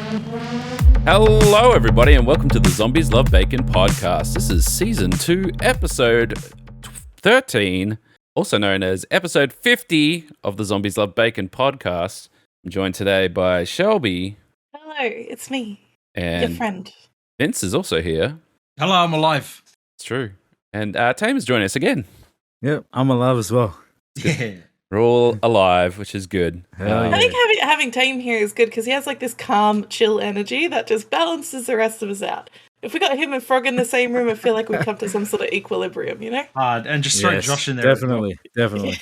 Hello, everybody, and welcome to the Zombies Love Bacon podcast. This is season 2, episode 13, also known as episode 50 of the Zombies Love Bacon podcast. I'm joined today by Shelby. Hello, it's me, and your friend. Vince is also here. Hello, I'm alive. It's true. And Tame is joining us again. Yep, I'm alive as well. Yeah. We're all alive, which is good. Hell yeah. I think having Tame here is good because he has like this calm, chill energy that just balances the rest of us out. If we got him and Frog in the same room, I feel like we'd come to some sort of equilibrium, you know? And just throw Josh in there. Definitely.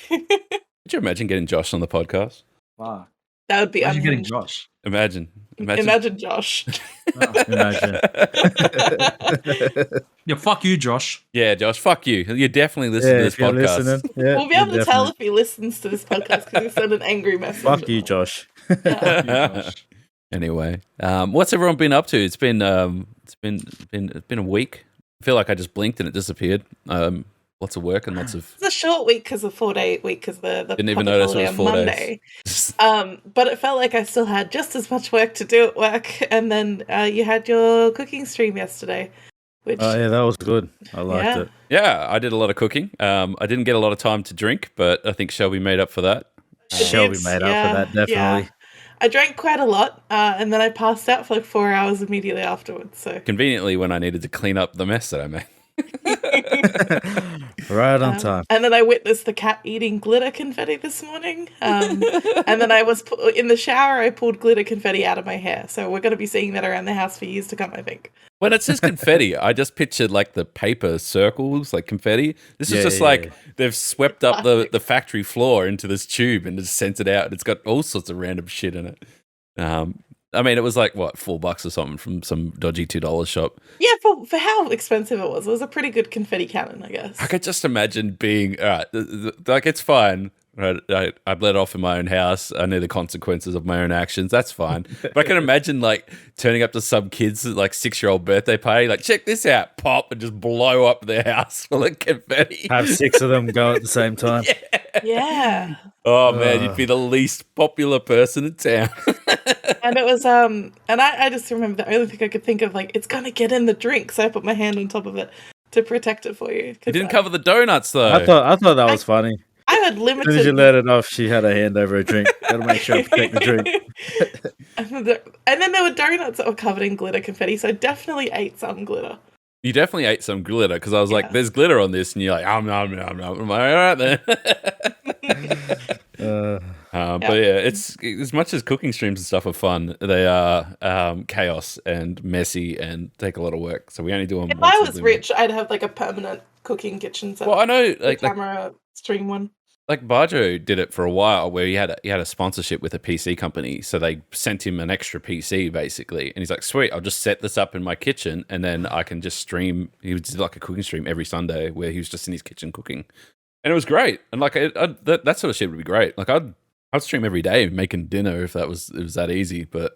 Could you imagine getting Josh on the podcast? Wow. That would be Imagine getting unhinged. Josh. Imagine Josh. Imagine. Yeah, fuck you, Josh. Yeah, Josh, fuck you. You definitely listen to this if you're podcast. listening, yeah, We'll be able to tell if he listens to this podcast because he sent an angry message. Fuck you, Josh. Yeah. Fuck you, Josh. Anyway, what's everyone been up to? It's been a week. I feel like I just blinked and it disappeared. Lots of work and lots of. It's a short week because of 4-day week because the Didn't even public notice it was holiday 4 on days. But it felt like I still had just as much work to do at work. And then you had your cooking stream yesterday, which Oh yeah, that was good. I liked it. Yeah, I did a lot of cooking. I didn't get a lot of time to drink, but I think Shelby made up for that. Shelby made up for that, definitely. Yeah. I drank quite a lot, and then I passed out for like 4 hours immediately afterwards. So Conveniently, when I needed to clean up the mess that I made. Right on time. And then I witnessed the cat eating glitter confetti this morning. And then I was in the shower. I pulled glitter confetti out of my hair. So we're going to be seeing that around the house for years to come, I think. When it says confetti, I just pictured like the paper circles, like confetti. This is just like they've swept up the factory floor into this tube and just sent it out. It's got all sorts of random shit in it. I mean, it was like, what, $4 or something from some dodgy $2 shop. Yeah, for how expensive it was a pretty good confetti cannon, I guess. I could just imagine being, all right, like, it's fine. Right, I bled off in my own house. I know the consequences of my own actions. That's fine. But I can imagine, like, turning up to some kids' like 6-year-old birthday party, like, check this out, pop, and just blow up their house full of confetti. Have 6 of them go at the same time. Yeah. Oh man, you'd be the least popular person in town. And it was, and I just remember the only thing I could think of, like, it's going to get in the drink. So I put my hand on top of it to protect it for you. You didn't cover the donuts, though. I thought that was funny. I had As soon limited. as you let it off, she had her hand over a drink. Gotta make sure I protect the drink. And then there were donuts that were covered in glitter confetti, so I definitely ate some glitter. You definitely ate some glitter, because I was like, there's glitter on this, and you're like, nom. I'm like, all right then. But yeah, it's as much as cooking streams and stuff are fun, they are chaos and messy and take a lot of work. So we only do them. If I was rich, I'd have like a permanent cooking kitchen set. Well, I know, like camera stream one. Like Barjo did it for a while, where he had a sponsorship with a PC company, so they sent him an extra PC basically, and he's like, "Sweet, I'll just set this up in my kitchen, and then I can just stream." He would do like a cooking stream every Sunday, where he was just in his kitchen cooking, and it was great. And like that sort of shit would be great. Like I'd stream every day making dinner if it was that easy. But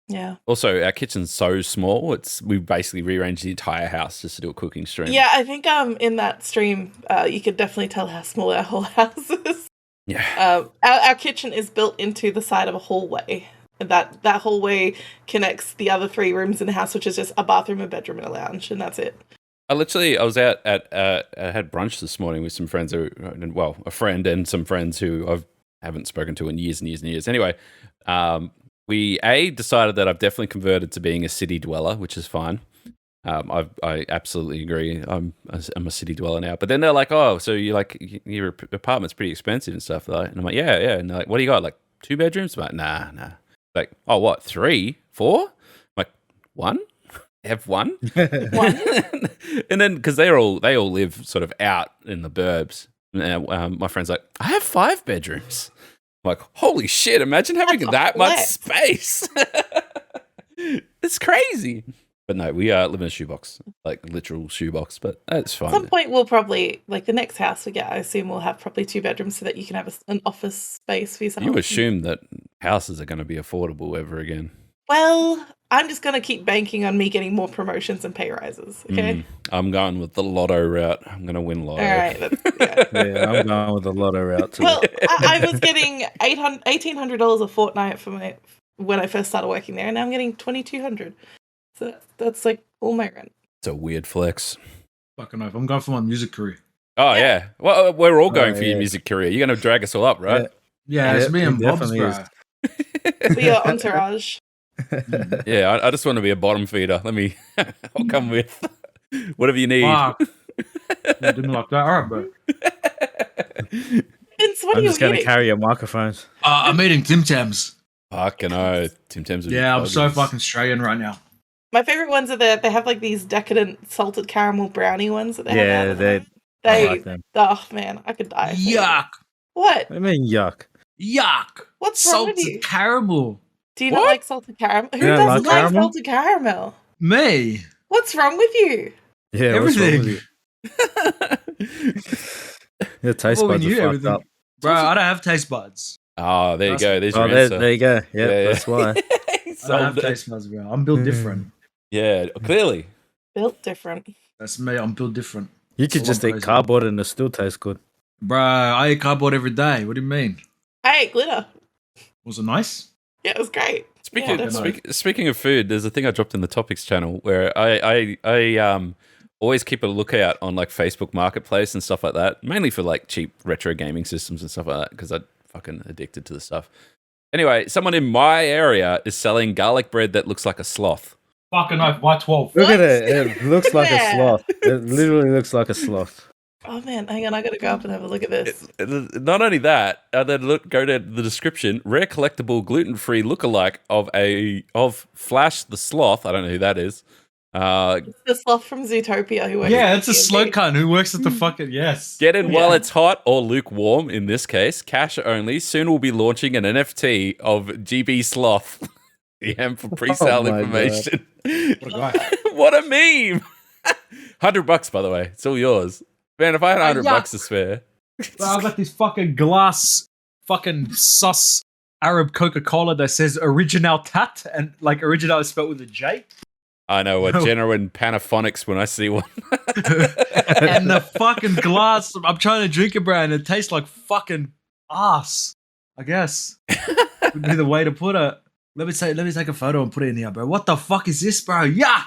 yeah. Also, our kitchen's so small; we basically rearranged the entire house just to do a cooking stream. Yeah, I think in that stream, you could definitely tell how small our whole house is. Yeah. Our kitchen is built into the side of a hallway. That hallway connects the other 3 rooms in the house, which is just a bathroom, a bedroom, and a lounge, and that's it. I was out I had brunch this morning with some friends a friend and some friends who I haven't spoken to in years and years and years. Anyway, we decided that I've definitely converted to being a city dweller, which is fine. I absolutely agree. I'm a city dweller now. But then they're like, "Oh, so you like your apartment's pretty expensive and stuff." And I'm like, "Yeah." And they're like, "What do you got? Like 2 bedrooms?" I'm like, "Nah." Like, "Oh, what? 3, 4?" I'm like, 1. Have 1. 1. And then because they all live sort of out in the burbs. My friend's like, "I have 5 bedrooms." I'm like, holy shit! Imagine having that much space. It's crazy. But no, we live in a shoebox, like literal shoebox. But that's fine. At some point, we'll probably the next house we get. I assume we'll have probably 2 bedrooms so that you can have an office space for yourself. You assume that houses are going to be affordable ever again. Well, I'm just going to keep banking on me getting more promotions and pay rises, okay? I'm going with the lotto route. I'm going to win lotto. All right. Yeah, I'm going with the lotto route too. Well, I was getting $1,800 a fortnight for when I first started working there, and now I'm getting 2,200. So that's like all my rent. It's a weird flex. Fucking oath. I'm going for my music career. Oh, yeah. Well, we're all going for your yeah. music career. You're going to drag us all up, right? Yeah, it's me and it Bob's, definitely bro. is. For your entourage. Yeah, I just want to be a bottom feeder. I'll come with whatever you need. Fuck. Yeah, didn't like that. All right, bro. Vince, what are I'm you just going to eating? carry your microphones. I'm eating Tim Tams. Fucking oath. Tim Tams. Yeah, I'm so fucking Australian right now. My favorite ones are they have like these decadent salted caramel brownie ones that they have. Yeah, out they. there. I They, like them. oh man, I could die. Yuck. What? I mean, yuck. Yuck. What's wrong with you? Salted caramel. Do you not What? like salted caramel? Who You don't doesn't like like caramel? salted caramel? Me. What's wrong with you? Yeah, what's wrong Everything. with you? Your taste Well, we buds are knew fucked everything. up. Bro, I don't have taste buds. Oh, there you go. There's Oh, your answer. there you go. Yeah, Yeah, that's why. I don't have Solved it. taste buds, bro. I'm built different. Yeah, clearly. Built different. That's me. I'm built different. You could All just I'm eat praising. cardboard and it still tastes good. Bro, I eat cardboard every day. What do you mean? I ate glitter. Was it nice? Yeah, it was great. Speaking Yeah, speaking of food, there's a thing I dropped in the topics channel where I always keep a lookout on like Facebook Marketplace and stuff like that, mainly for like cheap retro gaming systems and stuff like that because I'm fucking addicted to the stuff. Anyway, someone in my area is selling garlic bread that looks like a sloth. Fucking oath. Why 12? Look What? at it. It looks like a Yeah. sloth. It literally looks like a sloth. Oh man, hang on, I gotta go up and have a look at this. Not only that, then go to the description: rare collectible gluten-free lookalike of Flash the Sloth. I don't know who that is. It's the sloth from Zootopia who works Yeah, at it's a D&D. slow cunt who works at the fucking... Yes. Get in while Yeah. it's hot or lukewarm. In this case, cash only. Soon we'll be launching an NFT of GB Sloth. DM for pre-sale Oh my information. What a guy. What a meme! $100, by the way. It's all yours, man. If I had $100 yuck. to spare, Bro, I got this fucking glass fucking sus Arab Coca-Cola that says original tat and like original is spelled with a J. I know a No. genuine Panaphonics when I see one. And the fucking glass, I'm trying to drink it, bro, and it tastes like fucking ass. I guess would be the way to put it. Let me take a photo and put it in here, bro. What the fuck is this, bro? Yuck!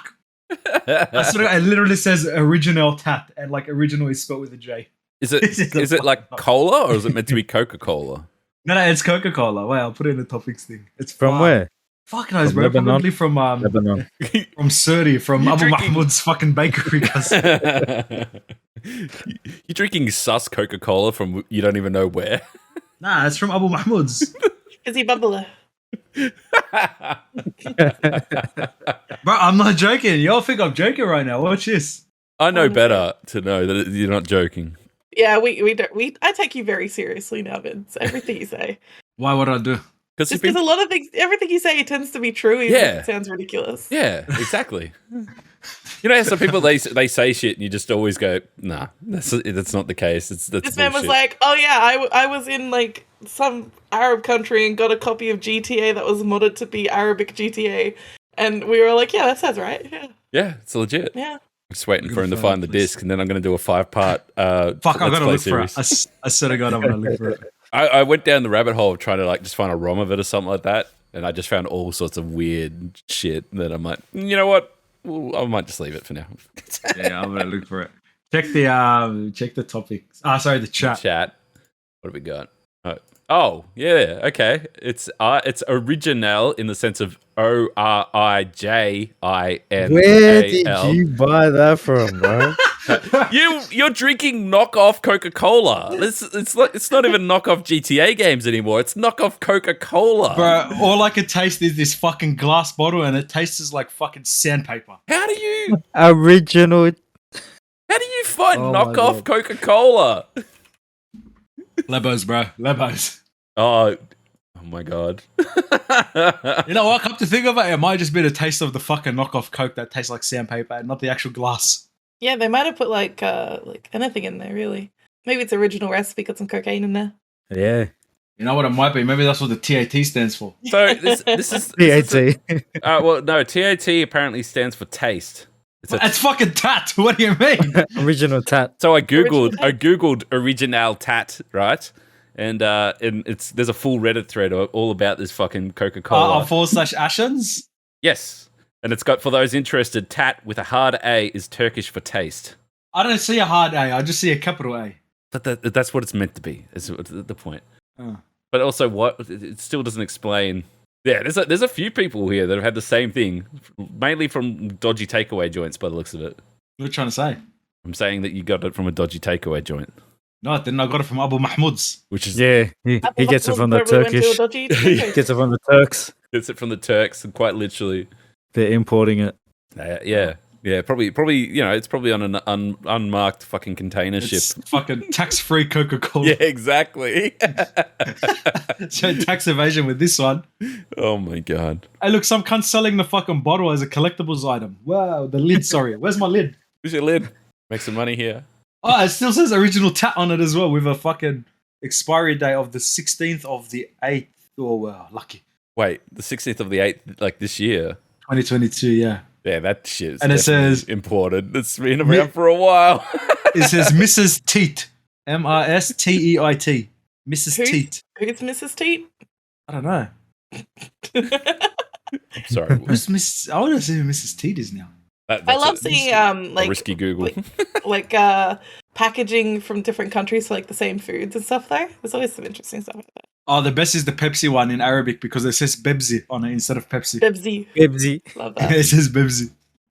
It literally says original tat, and like original is spelled with a J. Is it like cola or is it meant to be Coca-Cola? No, it's Coca-Cola. Wait, I'll put it in the topics thing. It's From far. where? Fuck knows, From bro. Lebanon? Probably from Lebanon. from Surrey, from You're Abu drinking- Mahmoud's fucking bakery. You're drinking sus Coca-Cola from you don't even know where. Nah, it's from Abu Mahmoud's. Is he bubbler? Bro, I'm not joking. Y'all think I'm joking right now. Watch this. I know better to know that you're not joking. Yeah, we don't. I take you very seriously now, Vince. Everything you say. Why would I do? Because Just because a lot of things, everything you say tends to be true, even Yeah. if it sounds ridiculous. yeah, exactly. You know, how some people they say shit and you just always go, nah, that's not the case. That's This man was bullshit. like, "Oh yeah, I was in like some Arab country and got a copy of GTA that was modded to be Arabic GTA," and we were like, "Yeah, that sounds right. Yeah, yeah, it's legit. yeah." I'm just waiting I'm for him to gonna find find the it, please. disc, and then I'm going to do a 5-part. Fuck, I Let's gotta Play look for it. series. I swear to God, I'm gonna look for it. I went down the rabbit hole of trying to like just find a ROM of it or something like that, and I just found all sorts of weird shit that I'm like, you know what? Well, I might just leave it for now. Yeah, I'm gonna look for it. Check the topics. Sorry, the chat. Chat. What have we got? Oh, yeah, okay. It's original in the sense of ORIJIN. Where did you buy that from, bro? You're drinking knockoff Coca-Cola. It's not even knockoff GTA games anymore. It's knockoff Coca-Cola. Bro, all I could taste is this fucking glass bottle, and it tastes like fucking sandpaper. How do you Original. find Oh my knockoff God. Coca-Cola? Lebos, bro. Lebos. Oh my god. You know what? Come to think of it, it might just be the taste of the fucking knockoff Coke that tastes like sandpaper and not the actual glass. Yeah, they might have put like anything in there. Really, maybe it's original recipe, got some cocaine in there. Yeah. You know what it might be? Maybe that's what the TAT stands for. So this is PAT. well, no, TAT apparently stands for taste. It's fucking tat. What do you mean? Original tat. So I Original googled original tat, right? and there's a full Reddit thread all about this fucking Coca-Cola. /Ashens? Yes, and it's got, for those interested, tat with a hard A is Turkish for taste. I don't see a hard A. I just see a capital A. But that's what it's meant to be. Is the point. Oh. But also, what it still doesn't explain. Yeah, there's a few people here that have had the same thing, mainly from dodgy takeaway joints. By the looks of it, What are you trying to say? I'm saying that you got it from a dodgy takeaway joint, No, then I got it from Abu Mahmoud's. which is he gets it from the Turkish. He gets it from the Turks. gets it from the Turks, and quite literally, They're importing it. yeah, probably. It's probably on an unmarked fucking container ship. It's fucking tax-free Coca-Cola. Yeah, exactly. So tax evasion with this one. Oh my god. Hey, look, some cunt selling the fucking bottle as a collectibles item. Wow, the lid, sorry. Where's my lid? Where's your lid? Make some money here. Oh, it still says original tat on it as well, with a fucking expiry date of the 16th of the 8th. Oh, wow, lucky. Wait, the 16th of the 8th, like this year. 2022, yeah. Yeah, that shit is And it says imported. It's been around for a while. It says Mrs. Teat. MRSTEIT. Mrs. Teat. Who's Mrs. Teat? I don't know. I'm sorry. Who's Miss? I want to see who Mrs. Teat is now. I love seeing a risky Google. like packaging from different countries for like the same foods and stuff there. There's always some interesting stuff like that. Oh, the best is the Pepsi one in Arabic because it says Bebzi on it instead of Pepsi. Bebzi. Love that. It says Bebzi.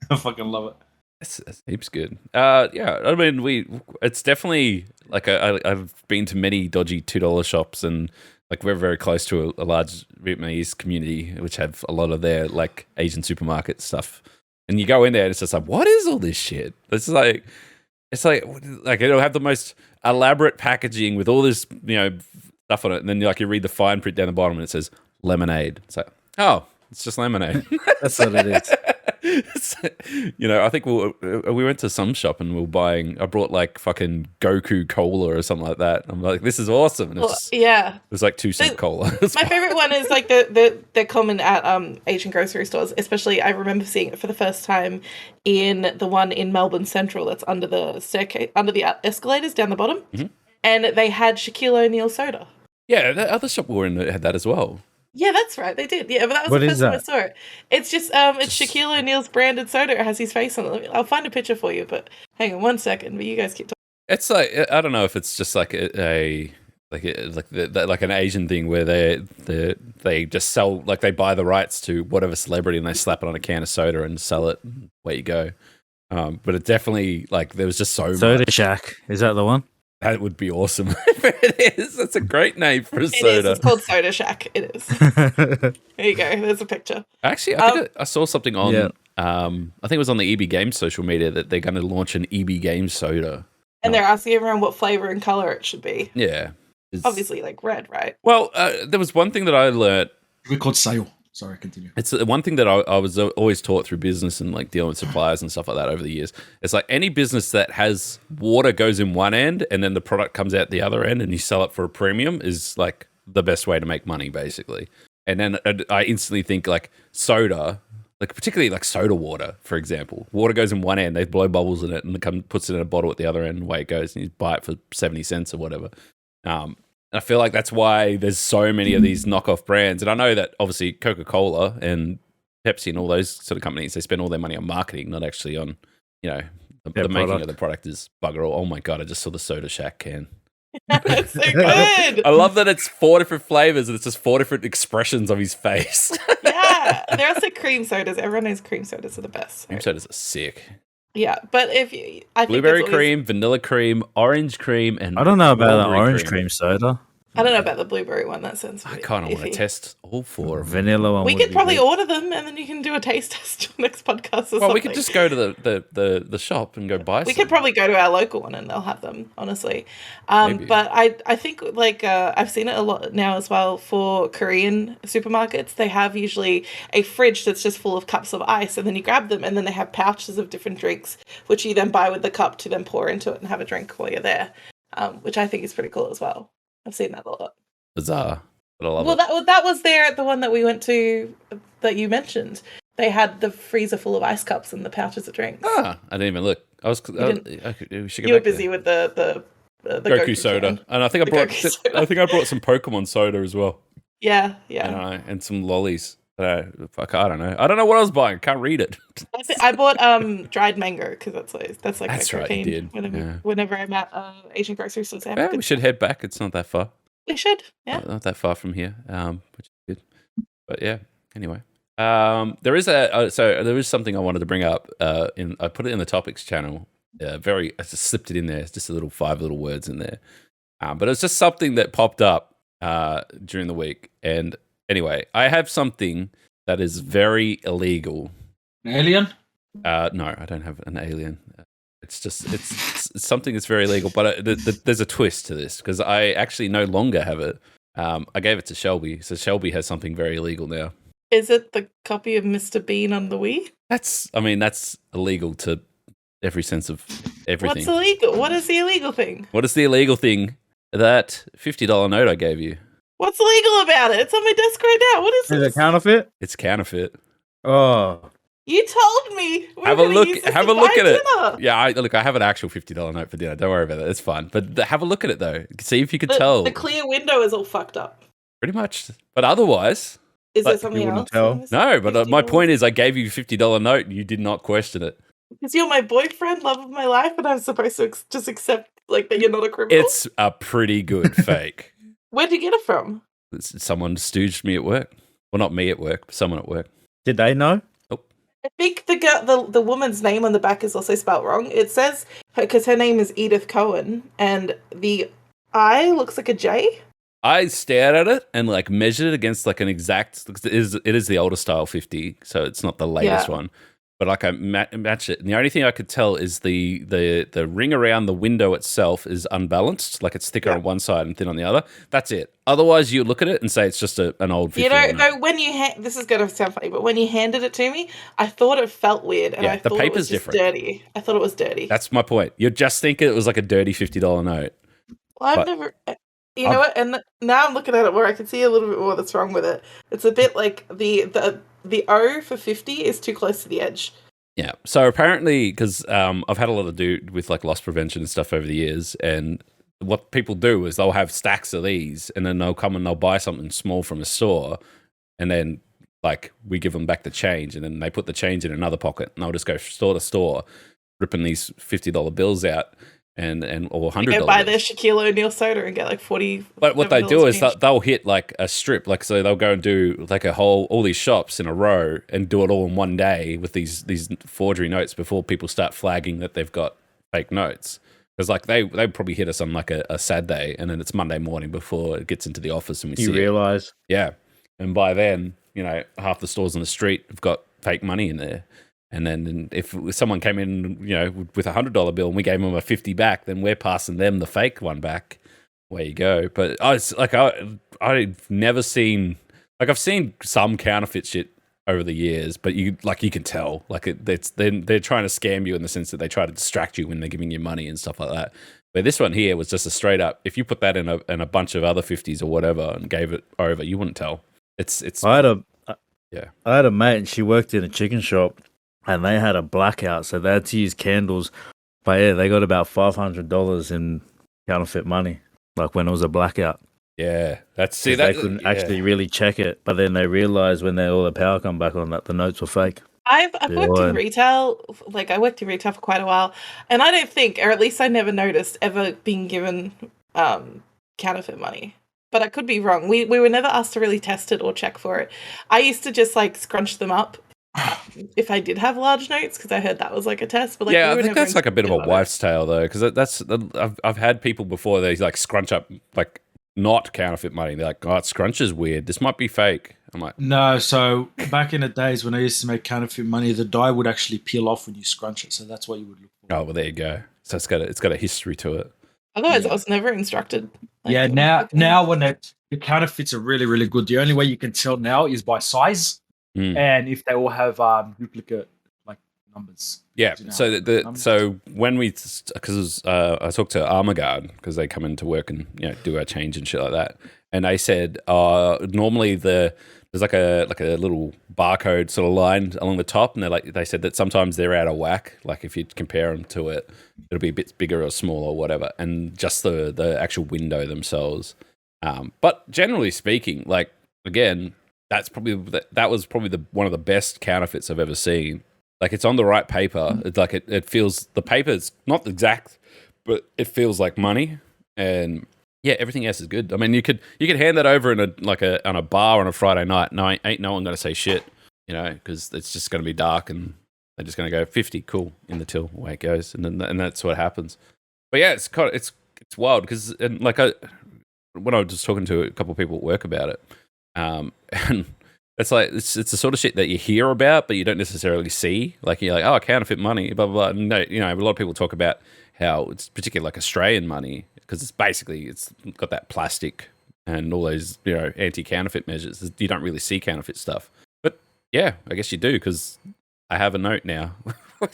I fucking love it. That's heaps good. Yeah, I mean, it's definitely like I've been to many dodgy $2 shops, and like we're very close to a large Vietnamese community which have a lot of their like Asian supermarket stuff. And you go in there and it's just like, what is all this shit? It's like it'll have the most elaborate packaging with all this, stuff on it, and then you read the fine print down the bottom and it says lemonade. It's like, oh, it's just lemonade. That's what it is. I think we went to some shop and I brought like fucking Goku cola or something like that. I'm like, this is awesome. And yeah. It was like 2-cent cola. My favorite one is like they're common at Asian grocery stores. Especially, I remember seeing it for the first time in the one in Melbourne Central that's under the staircase, under the escalators down the bottom. Mm-hmm. And they had Shaquille O'Neal soda. Yeah, the other shop we were in had that as well. Yeah, that's right. They did. Yeah, but that was the first time I saw it. It's just it's Shaquille O'Neal's branded soda. It has his face on it. I'll find a picture for you, but hang on one second. But you guys keep talking. It's like, I don't know if it's just like like an Asian thing where they just sell, like they buy the rights to whatever celebrity and they slap it on a can of soda and sell it. Away you go. But it definitely, like, there was just Soda Shack. Is that the one? That would be awesome if it is. That's a great name for a soda. It is. It's called Soda Shack. It is. There you go. There's a picture. Actually, I think I saw something on, I think it was on the EB Games social media that they're going to launch an EB Games soda. And they're asking everyone what flavor and color it should be. Yeah. Obviously, like red, right? Well, there was one thing that I learned. We called sale. Sorry, continue. It's one thing that I was always taught through business and like dealing with suppliers and stuff like that over the years. It's like any business that has water goes in one end and then the product comes out the other end and you sell it for a premium is like the best way to make money, basically. And then I instantly think like soda, like particularly like soda water, for example. Water goes in one end, they blow bubbles in it and it puts it in a bottle at the other end and away it goes and you buy it for 70 cents or whatever. I feel like that's why there's so many of these knockoff brands. And I know that obviously Coca-Cola and Pepsi and all those sort of companies, they spend all their money on marketing, not actually on, the making of the product is bugger all. Oh my God, I just saw the Soda Shack can. It's so good. I love that it's 4 different flavors and it's just 4 different expressions of his face. Yeah, they're also cream sodas. Everyone knows cream sodas are the best. Cream sodas are sick. Yeah, but I think blueberry cream, vanilla cream, orange cream, and I don't know about the orange cream soda. I don't know about the blueberry one. That sounds. I kind of want to test all 4 of them. Vanilla one. We could probably order them, and then you can do a taste test next podcast or something. Well, we could just go to the shop and go buy some. We could probably go to our local one, and they'll have them. Honestly, but I think like I've seen it a lot now as well for Korean supermarkets. They have usually a fridge that's just full of cups of ice, and then you grab them, and then they have pouches of different drinks, which you then buy with the cup to then pour into it and have a drink while you're there, which I think is pretty cool as well. I've seen that a lot. Bizarre, but I love it. That was there at the one that we went to that you mentioned. They had the freezer full of ice cups and the pouches of drinks. I didn't even look. We should go You were back busy there. with the the Goku soda, can. and I think I brought some Pokemon soda as well. Yeah. And some lollies. Fuck, I don't know. I don't know what I was buying. Can't read it. I bought dried mango because that's like That's my right, protein. you did. Whenever I'm at Asian grocery stores, they have Yeah, good we should head back. It's not that far. We should. Yeah. Not that far from here. Which is good. But yeah. Anyway, there is something I wanted to bring up. I put it in the topics channel. I just slipped it in there. It's just five little words in there. But it's just something that popped up during the week. And anyway, I have something that is very illegal. An alien? No, I don't have an alien. It's something that's very illegal. But there's a twist to this because I actually no longer have it. I gave it to Shelby, so Shelby has something very illegal now. Is it the copy of Mr. Bean on the Wii? That's illegal to every sense of everything. What's illegal? What is the illegal thing? What is the illegal thing? That $50 note I gave you. What's illegal about it? It's on my desk right now. What is Is this? it counterfeit? It's counterfeit. Oh. You told me. Have a look at it. Yeah, I have an actual $50 note for dinner. Don't worry about it. It's fine. But have a look at it though. See if you can tell. The clear window is all fucked up. Pretty much. But otherwise, is there something else? No, but my point is I gave you a $50 note and you did not question it. Because you're my boyfriend, love of my life, and I'm supposed to just accept like that you're not a criminal. It's a pretty good fake. Where'd you get it from? Someone stooged me at work. Well, not me at work, but someone at work. Did they know? Nope. I think the woman's name on the back is also spelled wrong. It says because her name is Edith Cohen, and the I looks like a J. I stared at it and like measured it against like an exact. It is the older style 50, so it's not the latest one. But like I match it, and the only thing I could tell is the ring around the window itself is unbalanced, like it's thicker on one side and thin on the other. That's it. Otherwise, you look at it and say it's just an old 50. When you this is going to sound funny, but when you handed it to me, I thought it felt weird, and I thought it was just dirty. I thought it was dirty. That's my point. You're just thinking it was like a dirty $50 note. Well, I've never. You know what? And now I'm looking at it where I can see a little bit more that's wrong with it. It's a bit like the O for 50 is too close to the edge. Yeah. So apparently, because I've had a lot to do with like loss prevention and stuff over the years, and what people do is they'll have stacks of these, and then they'll come and they'll buy something small from a store, and then like we give them back the change, and then they put the change in another pocket, and they'll just go store to store, ripping these $50 bills out. And or $100. Go buy their Shaquille O'Neal soda and get like 40. But what they do is they'll hit like a strip, like so they'll go and do like all these shops in a row and do it all in one day with these forgery notes before people start flagging that they've got fake notes. Because like they probably hit us on like a sad day, and then it's Monday morning before it gets into the office and we see realize. Yeah, and by then half the stores on the street have got fake money in there. And then if someone came in, with $100 bill and we gave them a 50 back, then we're passing them the fake one back. Away you go. But I've never seen, like I've seen some counterfeit shit over the years, but you can tell, like they're trying to scam you in the sense that they try to distract you when they're giving you money and stuff like that. But this one here was just a straight up. If you put that in a bunch of other 50s or whatever and gave it over, you wouldn't tell. It's. I had a mate, and she worked in a chicken shop. And they had a blackout, so they had to use candles. But yeah, they got about $500 in counterfeit money, like when it was a blackout. Yeah, they couldn't actually really check it. But then they realized when all the power come back on that the notes were fake. I've worked in retail, like I worked in retail for quite a while, and I don't think, or at least I never noticed, ever being given counterfeit money. But I could be wrong. We were never asked to really test it or check for it. I used to just like scrunch them up. If I did have large notes, because I heard that was like a test, but like I think that's like a bit of a wife's tale though, because I've had people before they like scrunch up like not counterfeit money. They're like, it scrunches weird. This might be fake. I'm like, no. So back in the days when I used to make counterfeit money, the die would actually peel off when you scrunch it. So that's what you would look for. Oh well, there you go. So it's got a history to it. Otherwise, I was never instructed. Now when the counterfeits are really really good, the only way you can tell now is by size. And if they all have duplicate like numbers. Yeah. So when because I talked to Armaguard because they come into work and do our change and shit like that, and they said normally the there's like a little barcode sort of line along the top, and they said that sometimes they're out of whack. Like if you compare them to it, it'll be a bit bigger or smaller or whatever, and just the actual window themselves. But generally speaking, like again, that was probably one of the best counterfeits I've ever seen. Like it's on the right paper. It's like it feels, the paper is not exact, but it feels like money. And yeah, everything else is good. I mean, you could hand that over on a bar on a Friday night. No, ain't no one gonna say shit, because it's just gonna be dark and they're just gonna go 50, cool, in the till, away it goes, and that's what happens. But yeah, it's wild because when I was just talking to a couple of people at work about it, and it's like it's the sort of shit that you hear about, but you don't necessarily see. Like you're like, oh, counterfeit money, blah blah blah. No, a lot of people talk about how it's particularly like Australian money, because it's got that plastic and all those anti-counterfeit measures. You don't really see counterfeit stuff, but yeah, I guess you do because I have a note now.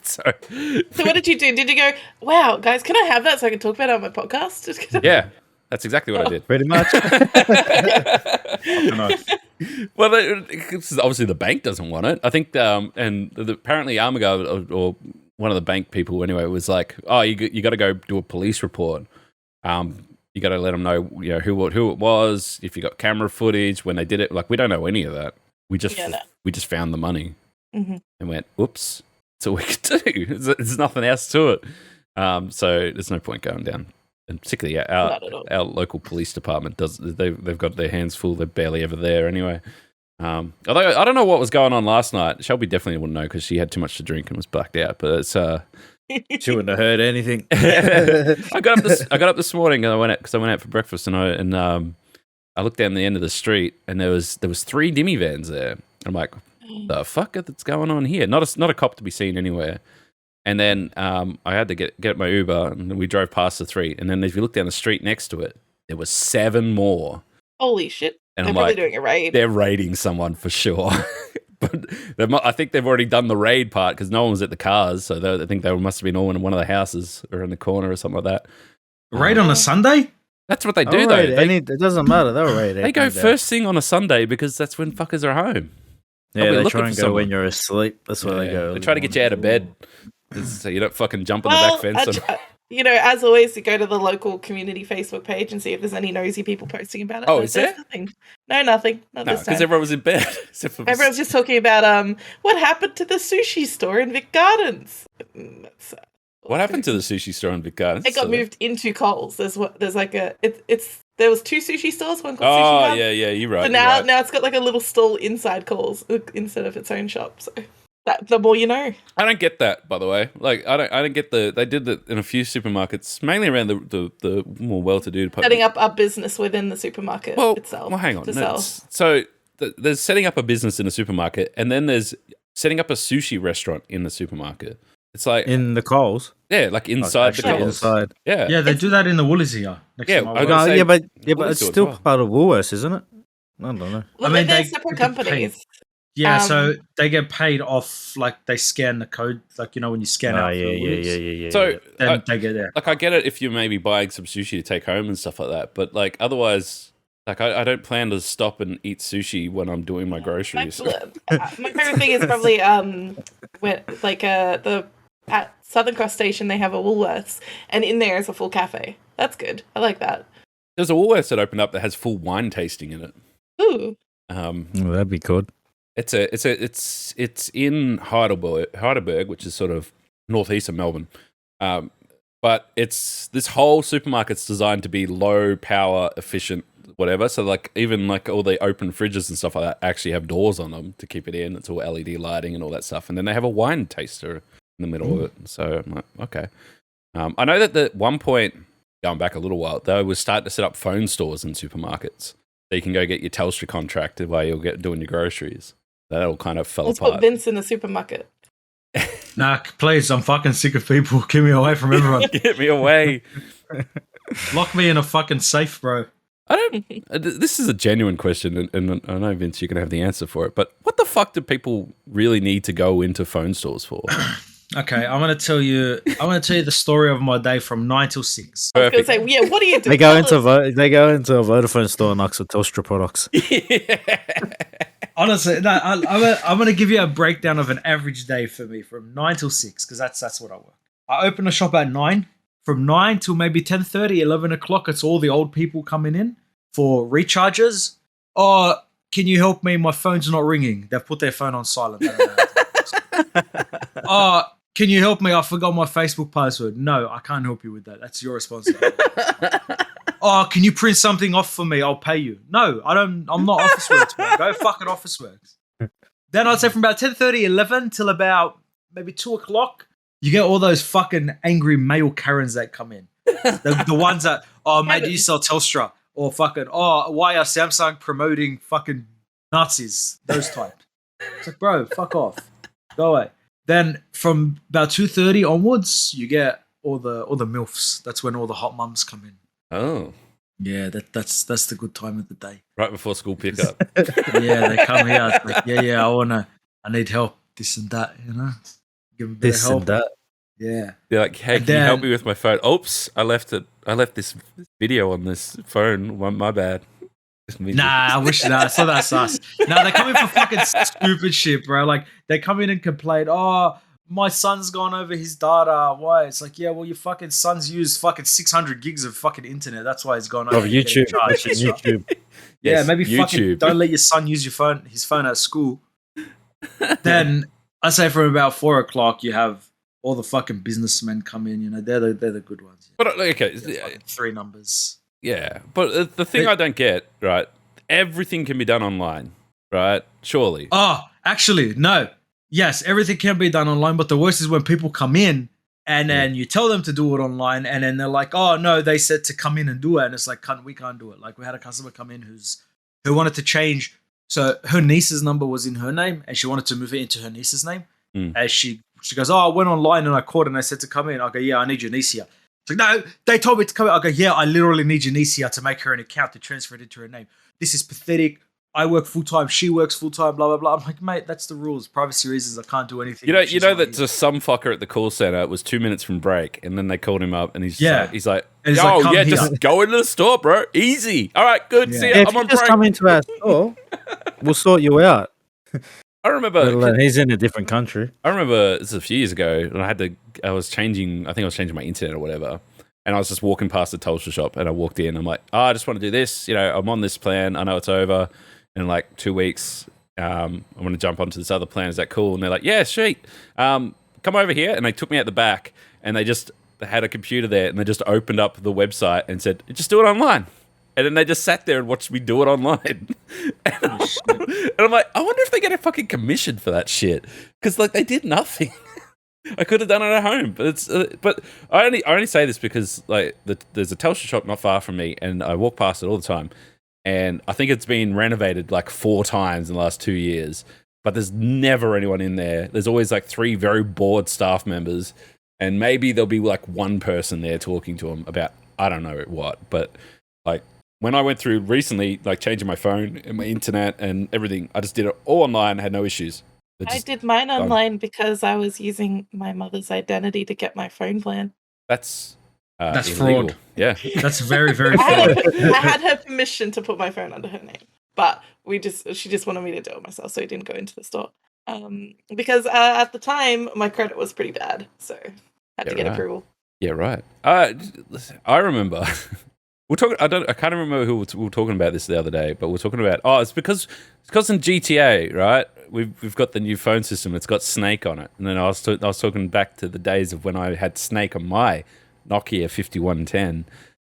So what did you do? Did you go, wow, guys, can I have that so I can talk about it on my podcast? Yeah, that's exactly what I did. Pretty much. Well, obviously the bank doesn't want it. I think, apparently Armago or one of the bank people anyway was like, oh, you got to go do a police report. You got to let them know, who it was. If you got camera footage when they did it, like we don't know any of that. We just found the money and went, oops. That's all we could do. There's nothing else to it. So there's no point going down. And particularly our local police department they've got their hands full. They're barely ever there anyway. Although I don't know what was going on last night. Shelby definitely wouldn't know because she had too much to drink and was blacked out. But it's she wouldn't have heard anything. I got up this morning and I went out for breakfast and I looked down the end of the street and there was 3 Dimmy vans there. I'm like, the fuck that's going on here? Not a cop to be seen anywhere. And then I had to get my Uber, and we drove past the 3. And then if you look down the street next to it, there was 7 more. Holy shit! And they're probably doing a raid. They're raiding someone for sure. But I think they've already done the raid part because no one was at the cars, so I think they must have been all in one of the houses or in the corner or something like that. Raid on a Sunday? That's what they do, though. It doesn't matter. They'll raid. They go first thing on a Sunday because that's when fuckers are home. Yeah, they try and go when you're asleep. That's where they go. They try to get you out of bed. So you don't fucking jump on the back fence. As always, you go to the local community Facebook page and see if there's any nosy people posting about it. Oh, is there? Nothing. No, nothing. Not this time. Because everyone was in bed. Everyone's just talking about what happened to the sushi store in Vic Gardens. What happened to the sushi store in Vic Gardens? It got moved into Coles. There was 2 sushi stores, one called Sushi Hub. Yeah, you're right. So now it's got like a little stall inside Coles instead of its own shop. So the more you know. I don't get that, by the way. Like I don't get they did that in a few supermarkets, mainly around the more well-to-do. Setting up a business within the supermarket itself. Well, hang on. So there's setting up a business in a supermarket, and then there's setting up a sushi restaurant in the supermarket. It's like in the Coles. Yeah, like inside the Coles. Inside. Yeah. Yeah, they do that in the Woolies here. But it's still part of Woolworths, isn't it? I don't know. Well, they're separate companies. Yeah, so they get paid off, like they scan the code, like when you scan out. Yeah. So then they get there. Like I get it if you're maybe buying some sushi to take home and stuff like that, but like otherwise, like I don't plan to stop and eat sushi when I'm doing my groceries. My favorite thing is probably at Southern Cross Station they have a Woolworths, and in there is a full cafe. That's good. I like that. There's a Woolworths that opened up that has full wine tasting in it. Ooh. That'd be good. It's in Heidelberg, which is sort of northeast of Melbourne. But this whole supermarket's designed to be low power, efficient, whatever. So like even like all the open fridges and stuff like that actually have doors on them to keep it in. It's all LED lighting and all that stuff. And then they have a wine taster in the middle of it. So I'm like, okay. I know that at one point, going back a little while, they were starting to set up phone stores in supermarkets. So you can go get your Telstra contract while you're doing your groceries. That all kind of fell apart. Let's put Vince in the supermarket. Nah, please, I'm fucking sick of people. Get me away from everyone. Get me away. Lock me in a fucking safe, bro. This is a genuine question, and I know, Vince, you're going to have the answer for it, but what the fuck do people really need to go into phone stores for? Okay, I'm going to tell you the story of my day from 9 till 6. I was going to say, yeah, what do you do? They go into a Vodafone store and knock some Telstra products. I Honestly, no, I'm going to give you a breakdown of an average day for me from 9 till 6 because that's what I work. I open the shop at 9. From 9 till maybe 10:30, 11 o'clock, it's all the old people coming in for recharges. Oh, can you help me? My phone's not ringing. They've put their phone on silent. Oh, can you help me? I forgot my Facebook password. No, I can't help you with that. That's your responsibility. Oh, can you print something off for me? I'll pay you. No, I don't. I'm not Officeworks, man. Go fucking Officeworks. Then I'd say from about 10:30, 11 till about maybe 2 o'clock, you get all those fucking angry male Karens that come in. The ones that, oh, mate, you sell Telstra. Or fucking, oh, why are Samsung promoting fucking Nazis? Those types. It's like, bro, fuck off. Go away. Then from about 2:30 onwards, you get all the MILFs. That's when all the hot mums come in. Oh. Yeah, that's the good time of the day. Right before school pickup. Yeah, they come here. It's like, yeah, I need help. This and that, you know? Give them a bit of help. And that. Yeah. They're like, hey, can you help me with my phone? Oops, I left this video on this phone. My bad. Nah, I wish that. So that's us. Nah, they come in for fucking stupid shit, bro. Like, they come in and complain, oh, my son's gone over his data. Why? It's like, yeah, well, your fucking son's used fucking 600 gigs of fucking internet. That's why he's gone over. YouTube. YouTube. Yeah, maybe YouTube. Fucking don't let your son use his phone at school. Then I say from about 4 o'clock, you have all the fucking businessmen come in. You know, they're the good ones. But okay, three numbers. Yeah, but the thing I don't get, right? Everything can be done online, right? Surely. Oh, actually, no. Yes, everything can be done online, but the worst is when people come in and then you tell them to do it online, and then they're like, "Oh no, they said to come in and do it," and it's like, we can't do it. Like, we had a customer come in who wanted to change. So her niece's number was in her name, and she wanted to move it into her niece's name. As she goes, "Oh, I went online and I called and I said to come in." I go, "Yeah, I need your niece here." It's like, "No, they told me to come in." I go, "Yeah, I literally need your niece here to make her an account to transfer it into her name. This is pathetic. I work full time. She works full time. Blah blah blah." I'm like, "Mate, that's the rules. Privacy reasons. I can't do anything." You know that just some fucker at the call center. It was 2 minutes from break, and then they called him up, and he's like, "Oh yeah, just go into the store, bro. Easy. All right, good. See ya. I'm on break. Just come into our store. We'll sort you out." I remember he's in a different country. I remember this was a few years ago, and I was changing my internet or whatever, and I was just walking past the Telstra shop, and I walked in. I'm like, "Oh, I just want to do this. You know, I'm on this plan. I know it's over in like 2 weeks. I'm going to jump onto this other plan. Is that cool?" And they're like, "Yeah, sweet. Come over here." And they took me at the back, and they had a computer there, and they just opened up the website and said, "Just do it online." And then they just sat there and watched me do it online. And I'm like, I wonder if they get a fucking commission for that shit. Because like they did nothing. I could have done it at home. But I only say this because like there's a Telstra shop not far from me, and I walk past it all the time. And I think it's been renovated like 4 times in the last 2 years. But there's never anyone in there. There's always like 3 very bored staff members. And maybe there'll be like one person there talking to them about, I don't know what. But like, when I went through recently, like changing my phone and my internet and everything, I just did it all online, had no issues. I did mine online because I was using my mother's identity to get my phone plan. That's illegal. Fraud. Yeah. That's very, very fraud. I had her permission to put my phone under her name, but she just wanted me to do it myself, so I didn't go into the store. Because at the time, my credit was pretty bad, so I had to get approval. Yeah, right. I remember... We're talking. I can't remember who we were talking about this the other day, but we're talking about. Oh, it's because in GTA, right? We've got the new phone system. It's got Snake on it, and then I was talking back to the days of when I had Snake on my Nokia 5110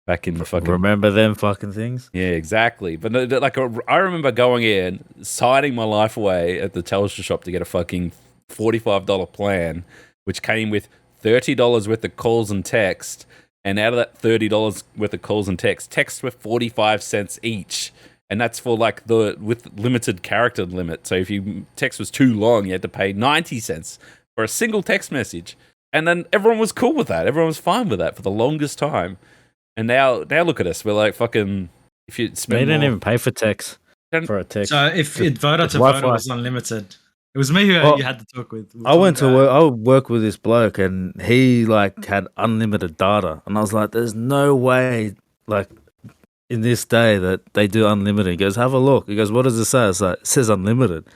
back in the fucking. Remember them fucking things? Yeah, exactly. But like, I remember going in, signing my life away at the Telstra shop to get a fucking $45 plan, which came with $30 worth of calls and text. And out of that $30 worth of calls and texts were 45 cents each. And that's for like with limited character limit. So if your text was too long, you had to pay 90 cents for a single text message. And then everyone was cool with that. Everyone was fine with that for the longest time. And now look at us. We're like fucking, if you spend They didn't even pay for text. For a text. So if it voter to voter was unlimited. It was me who you had to talk with. I went to work. I would work with this bloke, and he like had unlimited data, and I was like, "There's no way, like, in this day that they do unlimited. He goes, have a look. He goes, what does it say? It's like, it says unlimited.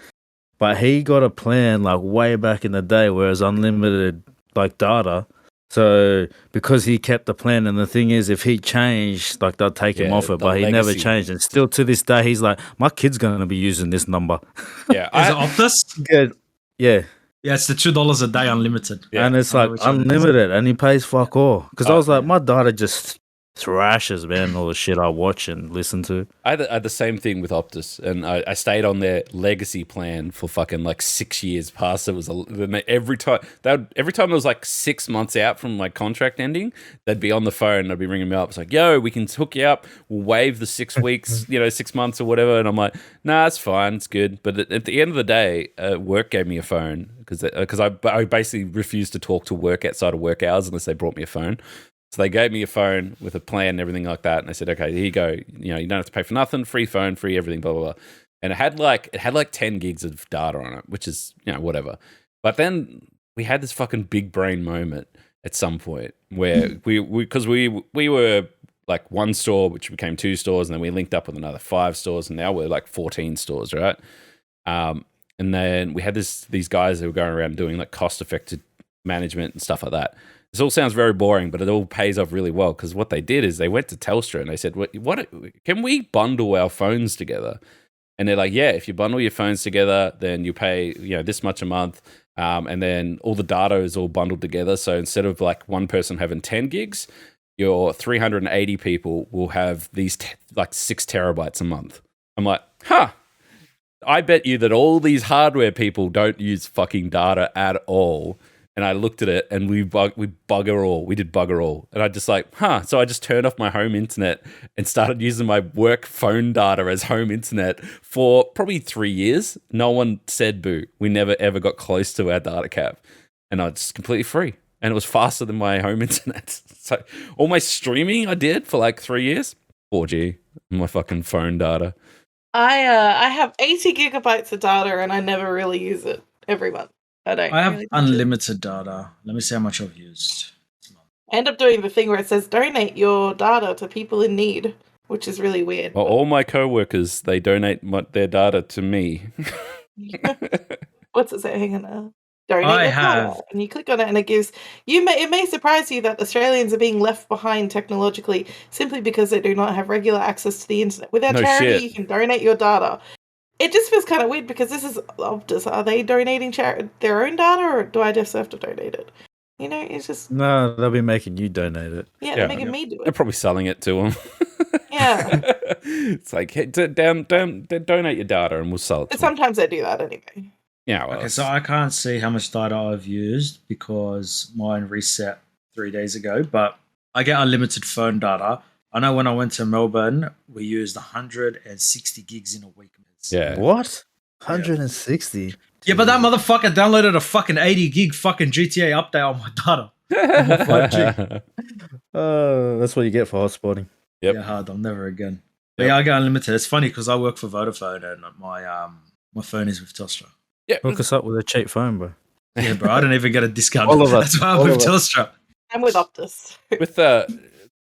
But he got a plan like way back in the day where it's unlimited like data. So because he kept the plan, and the thing is, if he changed, like they'll take him off it, but he never changed. And still to this day, he's like, my kid's going to be using this number. Yeah. Is it Optus? Good. Yeah. Yeah, it's the $2 a day unlimited. Yeah. And it's like unlimited, and he pays fuck all. Because I was like, my data just thrashes, man, all the shit I watch and listen to. I had the same thing with Optus, and I stayed on their legacy plan for fucking like 6 years past. It was every time it was like 6 months out from my contract ending, they'd be on the phone. I'd be ringing me up. It's like, yo, we can hook you up. We'll waive the 6 weeks, 6 months or whatever. And I'm like, nah, it's fine, it's good. But at the end of the day, work gave me a phone because I basically refused to talk to work outside of work hours unless they brought me a phone. So they gave me a phone with a plan and everything like that, and they said, "Okay, here you go. You don't have to pay for nothing. Free phone, free everything. Blah blah blah." And it had like 10 gigs of data on it, which is whatever. But then we had this fucking big brain moment at some point where we were like one store, which became 2 stores, and then we linked up with another 5 stores, and now we're like 14 stores, right? And then we had these guys that were going around doing like cost-effective management and stuff like that. This all sounds very boring, but it all pays off really well, because what they did is they went to Telstra and they said, "What can we bundle our phones together?" And they're like, "Yeah, if you bundle your phones together, then you pay this much a month, and then all the data is all bundled together. So instead of like one person having 10 gigs, your 380 people will have these like 6 terabytes a month." I'm like, huh. I bet you that all these hardware people don't use fucking data at all. And I looked at it, and we bugger all. We did bugger all. And I just like, huh. So I just turned off my home internet and started using my work phone data as home internet for probably 3 years. No one said boo. We never, ever got close to our data cap. And I was just completely free. And it was faster than my home internet. So all my streaming I did for like 3 years, 4G, my fucking phone data. I have 80 gigabytes of data, and I never really use it every month. I have unlimited data. Let me see how much I've used. I end up doing the thing where it says donate your data to people in need, which is really weird. Well, all my coworkers, they donate their data to me. What's it say? Hang on. Donate your data. And you click on it, and it gives you. It may surprise you that Australians are being left behind technologically simply because they do not have regular access to the internet. With our charity, you can donate your data. It just feels kind of weird, because this is Optus. Are they donating their own data, or do I just have to donate it? It's just... No, they'll be making you donate it. Yeah, they're making me do it. They're probably selling it to them. Yeah. It's like, hey, donate your data and we'll sell it to sometimes they do that anyway. Yeah. Well, okay, so I can't see how much data I've used because mine reset 3 days ago, but I get unlimited phone data. I know when I went to Melbourne, we used 160 gigs in a week. Yeah. What? 160? Yeah, but that motherfucker downloaded a fucking 80 gig fucking GTA update on my data. On my 5G. That's what you get for hotspotting. Yep. Yeah, hard. I'll never again. But yeah, I get unlimited. It's funny because I work for Vodafone, and my phone is with Telstra. Yeah. Hook us up with a cheap phone, bro. Yeah, bro. I don't even get a discount. All of us. That's why I'm with Telstra. I'm with Optus. With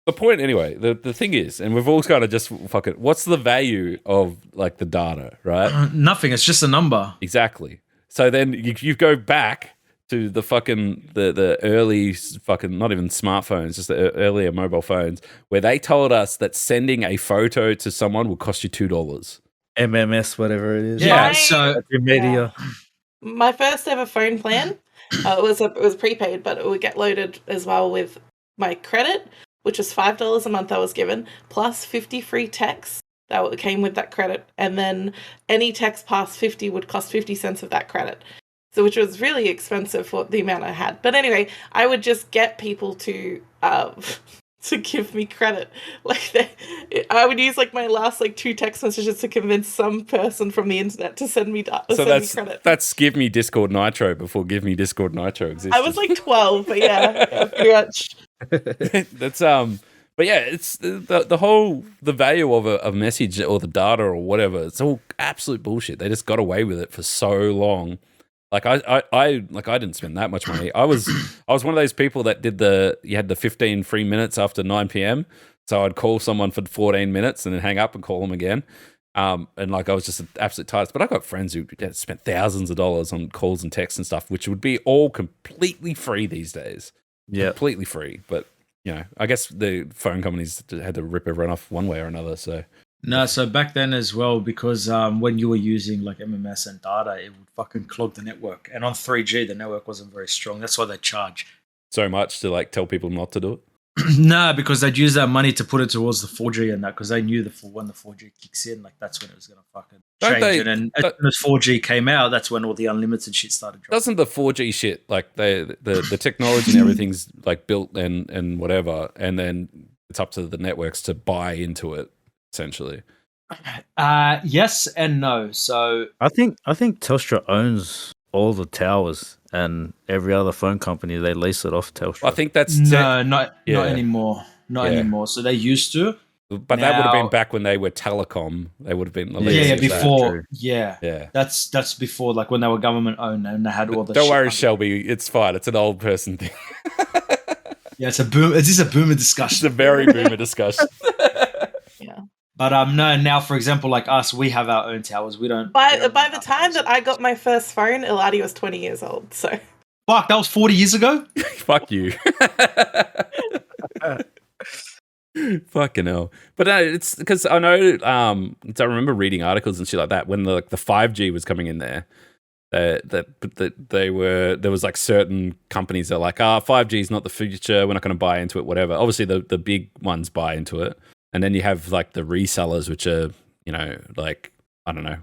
the point, anyway, the thing is, and we've all kind of just fuck it, what's the value of like the data, right? Nothing. It's just a number. Exactly. So then you go back to the fucking the early fucking, not even smartphones, just the earlier mobile phones, where they told us that sending a photo to someone would cost you $2. MMS, whatever it is. Yeah. So media. My first ever phone plan, it was prepaid, but it would get loaded as well with my credit, which was $5 a month I was given, plus 50 free texts that came with that credit. And then any text past 50 would cost 50 cents of that credit. So, which was really expensive for the amount I had. But anyway, I would just get people to give me credit. I would use like my last 2 text messages to convince some person from the internet to send me credit. That's Give Me Discord Nitro before Give Me Discord Nitro existed. I was 12, but yeah, pretty much. That's but yeah, it's the value of a message or the data or whatever. It's all absolute bullshit. They just got away with it for so long. Like I didn't spend that much money. I was one of those people that did you had the 15 free minutes after 9 p.m. So I'd call someone for 14 minutes and then hang up and call them again. And like I was just absolute tired. But I've got friends who spent thousands of dollars on calls and texts and stuff, which would be all completely free these days. Yeah, completely free. But I guess the phone companies had to rip everyone off one way or another. So no, so back then as well, because when you were using like MMS and data, it would fucking clog the network. And on 3G, the network wasn't very strong. That's why they charge so much to like tell people not to do it. No, because they'd use that money to put it towards the 4G and that, because they knew when the 4G kicks in, like that's when it was going to fucking change. And as soon as 4G came out, that's when all the unlimited shit started dropping. Doesn't the 4G shit, like the technology and everything's like built and whatever, and then it's up to the networks to buy into it, essentially? Yes and no. So I think Telstra owns all the towers, and every other phone company, they lease it off Telstra. I think that's not anymore. Not anymore. So they used to, but that would have been back when they were telecom. They would have been before. Yeah. That's before, like when they were government owned and they had all the. Don't worry, Shelby. It's fine. It's an old person thing. Yeah, it's a boom. Is this a boomer discussion? It's a very boomer discussion. Yeah. But no, now for example, like us, we have our own towers. We don't. By the time that I got my first phone, Ilati was 20 years old. So. Fuck, that was 40 years ago. Fuck you. Fucking hell. But it's because I know. I remember reading articles and shit like that when the 5G was coming in there. There was like certain companies that are like, 5G is not the future. We're not going to buy into it. Whatever. Obviously, the big ones buy into it. And then you have like the resellers, which are, like, I don't know,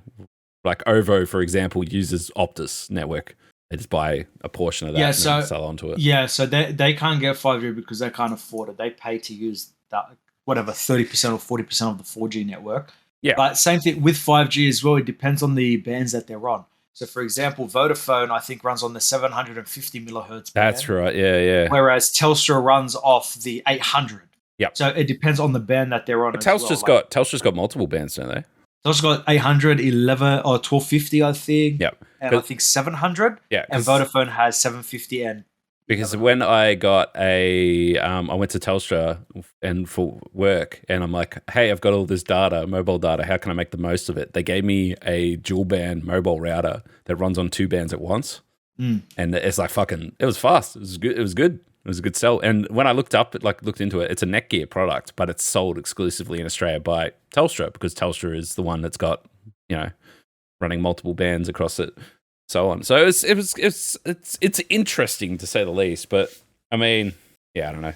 like OVO, for example, uses Optus network. They just buy a portion of that and then sell onto it. Yeah, so they can't get 5G because they can't afford it. They pay to use that, whatever, 30% or 40% of the 4G network. Yeah. But same thing with 5G as well. It depends on the bands that they're on. So, for example, Vodafone, I think, runs on the 750 megahertz band. That's right, yeah. Whereas Telstra runs off the 800. Yep. So it depends on the band that they're on. But Telstra's got multiple bands, don't they? Telstra's got 800, 11, or 1250, I think. Yep. And I think 700. Yeah. And Vodafone has 750 and. Because when I got I went to Telstra and for work, and I'm like, hey, I've got all this data, mobile data. How can I make the most of it? They gave me a dual band mobile router that runs on 2 bands at once, and it's like fucking. It was fast. It was good. It was a good sell. And when I looked into it, it's a Netgear product, but it's sold exclusively in Australia by Telstra because Telstra is the one that's got running multiple bands across it. So on. So it's interesting to say the least, but I mean, yeah, I don't know.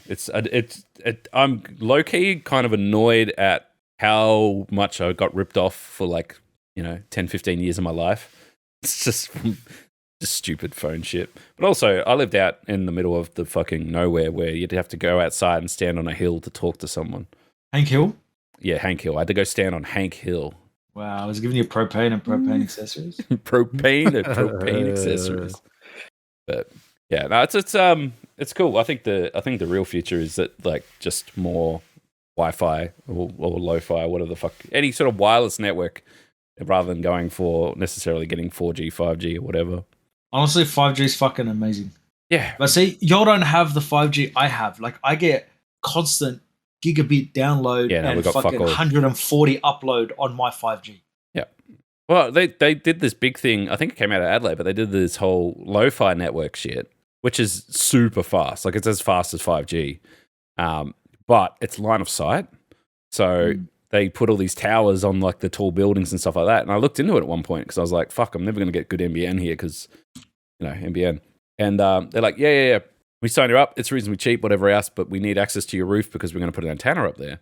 I'm low key kind of annoyed at how much I got ripped off for 10, 15 years of my life. It's just stupid phone shit. But also, I lived out in the middle of the fucking nowhere where you'd have to go outside and stand on a hill to talk to someone. Hank Hill? Yeah, Hank Hill. I had to go stand on Hank Hill. Wow, I was giving you propane and propane accessories. propane accessories. But yeah, no, it's cool. I think the real future is that just more Wi-Fi or lo-fi, whatever the fuck, any sort of wireless network, rather than going for necessarily getting 4G, 5G, or whatever. Honestly, 5G is fucking amazing. Yeah, but see, y'all don't have the 5G I have. Like, I get constant gigabit download and fucking 140 upload on my 5G. Yeah. Well, they did this big thing. I think it came out of Adelaide, but they did this whole lo-fi network shit, which is super fast. Like, it's as fast as 5G, but it's line of sight. So they put all these towers on the tall buildings and stuff like that. And I looked into it at one point because I was like, fuck, I'm never going to get good NBN here because, NBN. And they're like, yeah. We signed you up. It's reasonably cheap, whatever else, but we need access to your roof because we're going to put an antenna up there.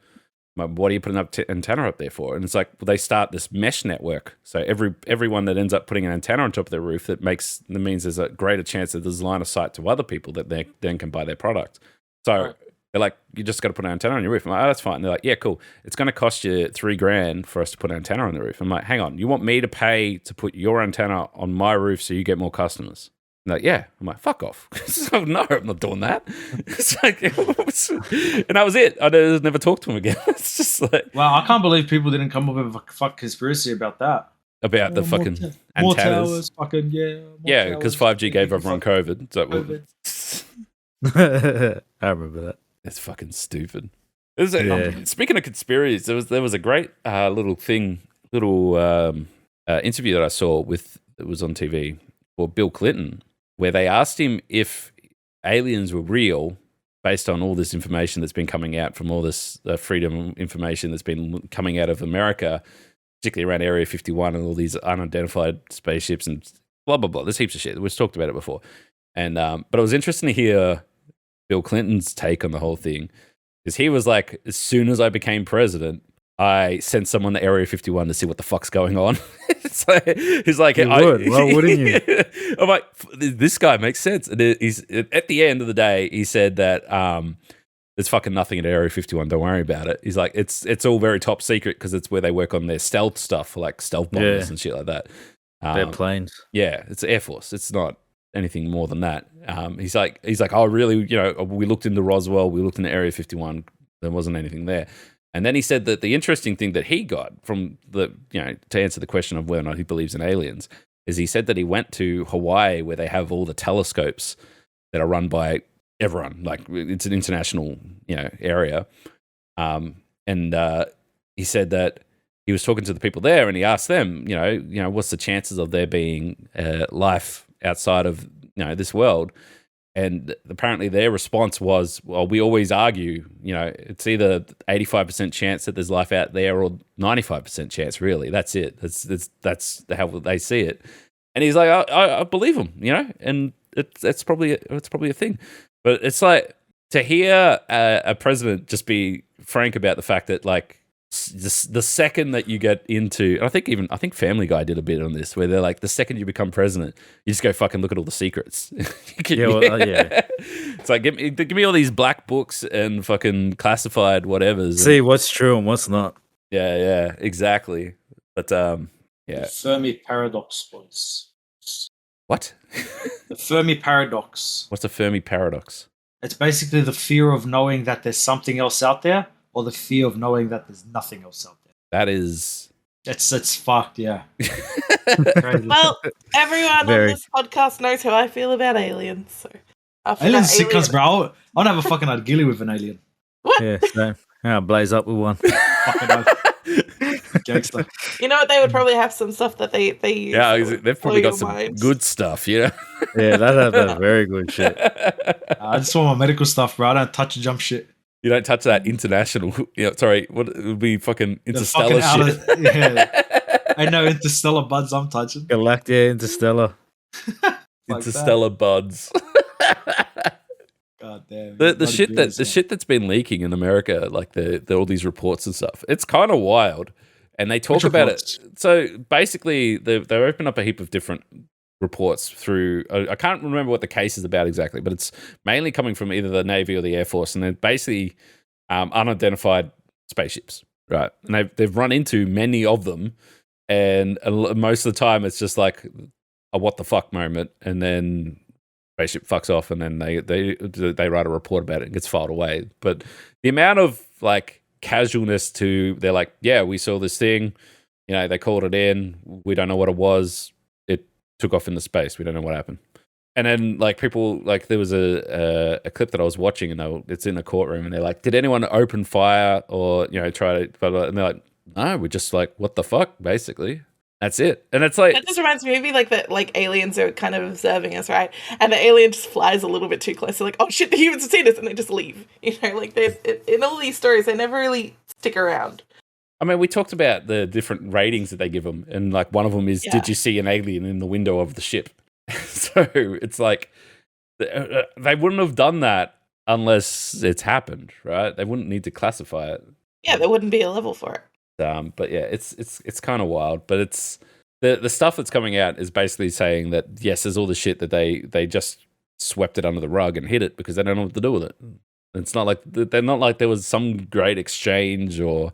I'm like, what are you putting up antenna up there for? And it's like, well, they start this mesh network. So everyone that ends up putting an antenna on top of their roof, that means there's a greater chance that there's line of sight to other people that they then can buy their product. So they're like, you just got to put an antenna on your roof. I'm like, oh, that's fine. And they're like, yeah, cool. It's going to cost you $3,000 for us to put an antenna on the roof. I'm like, hang on, you want me to pay to put your antenna on my roof so you get more customers? Like, yeah. I'm like, fuck off. No, I'm not doing that. It's like, and that was it. I never talked to him again. It's just like, wow, I can't believe people didn't come up with a fuck conspiracy about that. About the fucking antennas. More towers, fucking yeah, because 5G gave everyone COVID. So I remember that. It's fucking stupid. Speaking of conspiracies, there was a great little interview that I saw that was on TV for Bill Clinton, where they asked him if aliens were real based on all this information that's been coming out from all this freedom information that's been coming out of America, particularly around Area 51 and all these unidentified spaceships and blah, blah, blah. There's heaps of shit. We've talked about it before. And but it was interesting to hear Bill Clinton's take on the whole thing, because he was like, as soon as I became president, I sent someone to Area 51 to see what the fuck's going on. He's like, you would. Why wouldn't you? I'm like, this guy makes sense. And he's at the end of the day, he said that there's fucking nothing at Area 51. Don't worry about it. He's like, it's all very top secret because it's where they work on their stealth stuff, like stealth bombers and shit like that. Their planes. Yeah, it's Air Force. It's not anything more than that. He's like, oh, really? We looked into Roswell. We looked into Area 51. There wasn't anything there. And then he said that the interesting thing that he got from to answer the question of whether or not he believes in aliens is he said that he went to Hawaii where they have all the telescopes that are run by everyone. Like, it's an international, area. And he said that he was talking to the people there and he asked them, what's the chances of there being life outside of, this world? And apparently their response was, well, we always argue, it's either 85% chance that there's life out there or 95% chance, really. That's it. That's how they see it. And he's like, I believe him, and it's probably a thing. But it's like, to hear a president just be frank about the fact that, like, the second that you get into, and I think Family Guy did a bit on this, where they're like, the second you become president, you just go fucking look at all the secrets. It's like, give me all these black books and fucking classified whatevers. See what's true and what's not. Yeah, exactly. But The Fermi paradox, boys. What? The Fermi paradox. What's a Fermi paradox? It's basically the fear of knowing that there's something else out there, or the fear of knowing that there's nothing else out there. That is... It's fucked, yeah. Well, everyone on this podcast knows how I feel about aliens. So aliens sick cunts, bro. I want to have a fucking Adgili with an alien. What? Yeah, same. I'll blaze up with one. Gangster. You know what? They would probably have some stuff that they use. Yeah, they've probably got some good stuff, Yeah, that's very good shit. I just want my medical stuff, bro. I don't touch jump shit. You don't touch that international. Sorry, what it would be fucking interstellar shit. I know interstellar buds I'm touching. Galactia, interstellar. Interstellar buds. God damn. The shit that's been leaking in America, like all these reports and stuff. It's kind of wild, and they talk about it. So basically, they open up a heap of different reports through. I can't remember what the case is about exactly, but it's mainly coming from either the Navy or the Air Force, and they're basically unidentified spaceships, right? And they've run into many of them, and most of the time it's just like a what the fuck moment, and then spaceship fucks off, and then they write a report about it and gets filed away. But the amount of like casualness to, they're like, yeah, we saw this thing, they called it in, we don't know what it was, it took off into space, we don't know what happened. And then like people, like there was a clip that I was watching, and it's in a courtroom, and they're like, did anyone open fire or try to, and they're like, no, we're just like, what the fuck, basically. That's it. And it's like, that just reminds me of like that, like aliens are kind of observing us, right? And the alien just flies a little bit too close. They're like, oh shit, the humans have seen us, and they just leave. Like in all these stories, they never really stick around. I mean, we talked about the different ratings that they give them, and like one of them is, did you see an alien in the window of the ship? So it's like they wouldn't have done that unless it's happened, right? They wouldn't need to classify it. Yeah, there wouldn't be a level for it. But yeah, it's kind of wild. But it's the stuff that's coming out is basically saying that yes, there's all the shit that they just swept it under the rug and hid it because they don't know what to do with it. It's not like they're not like there was some great exchange or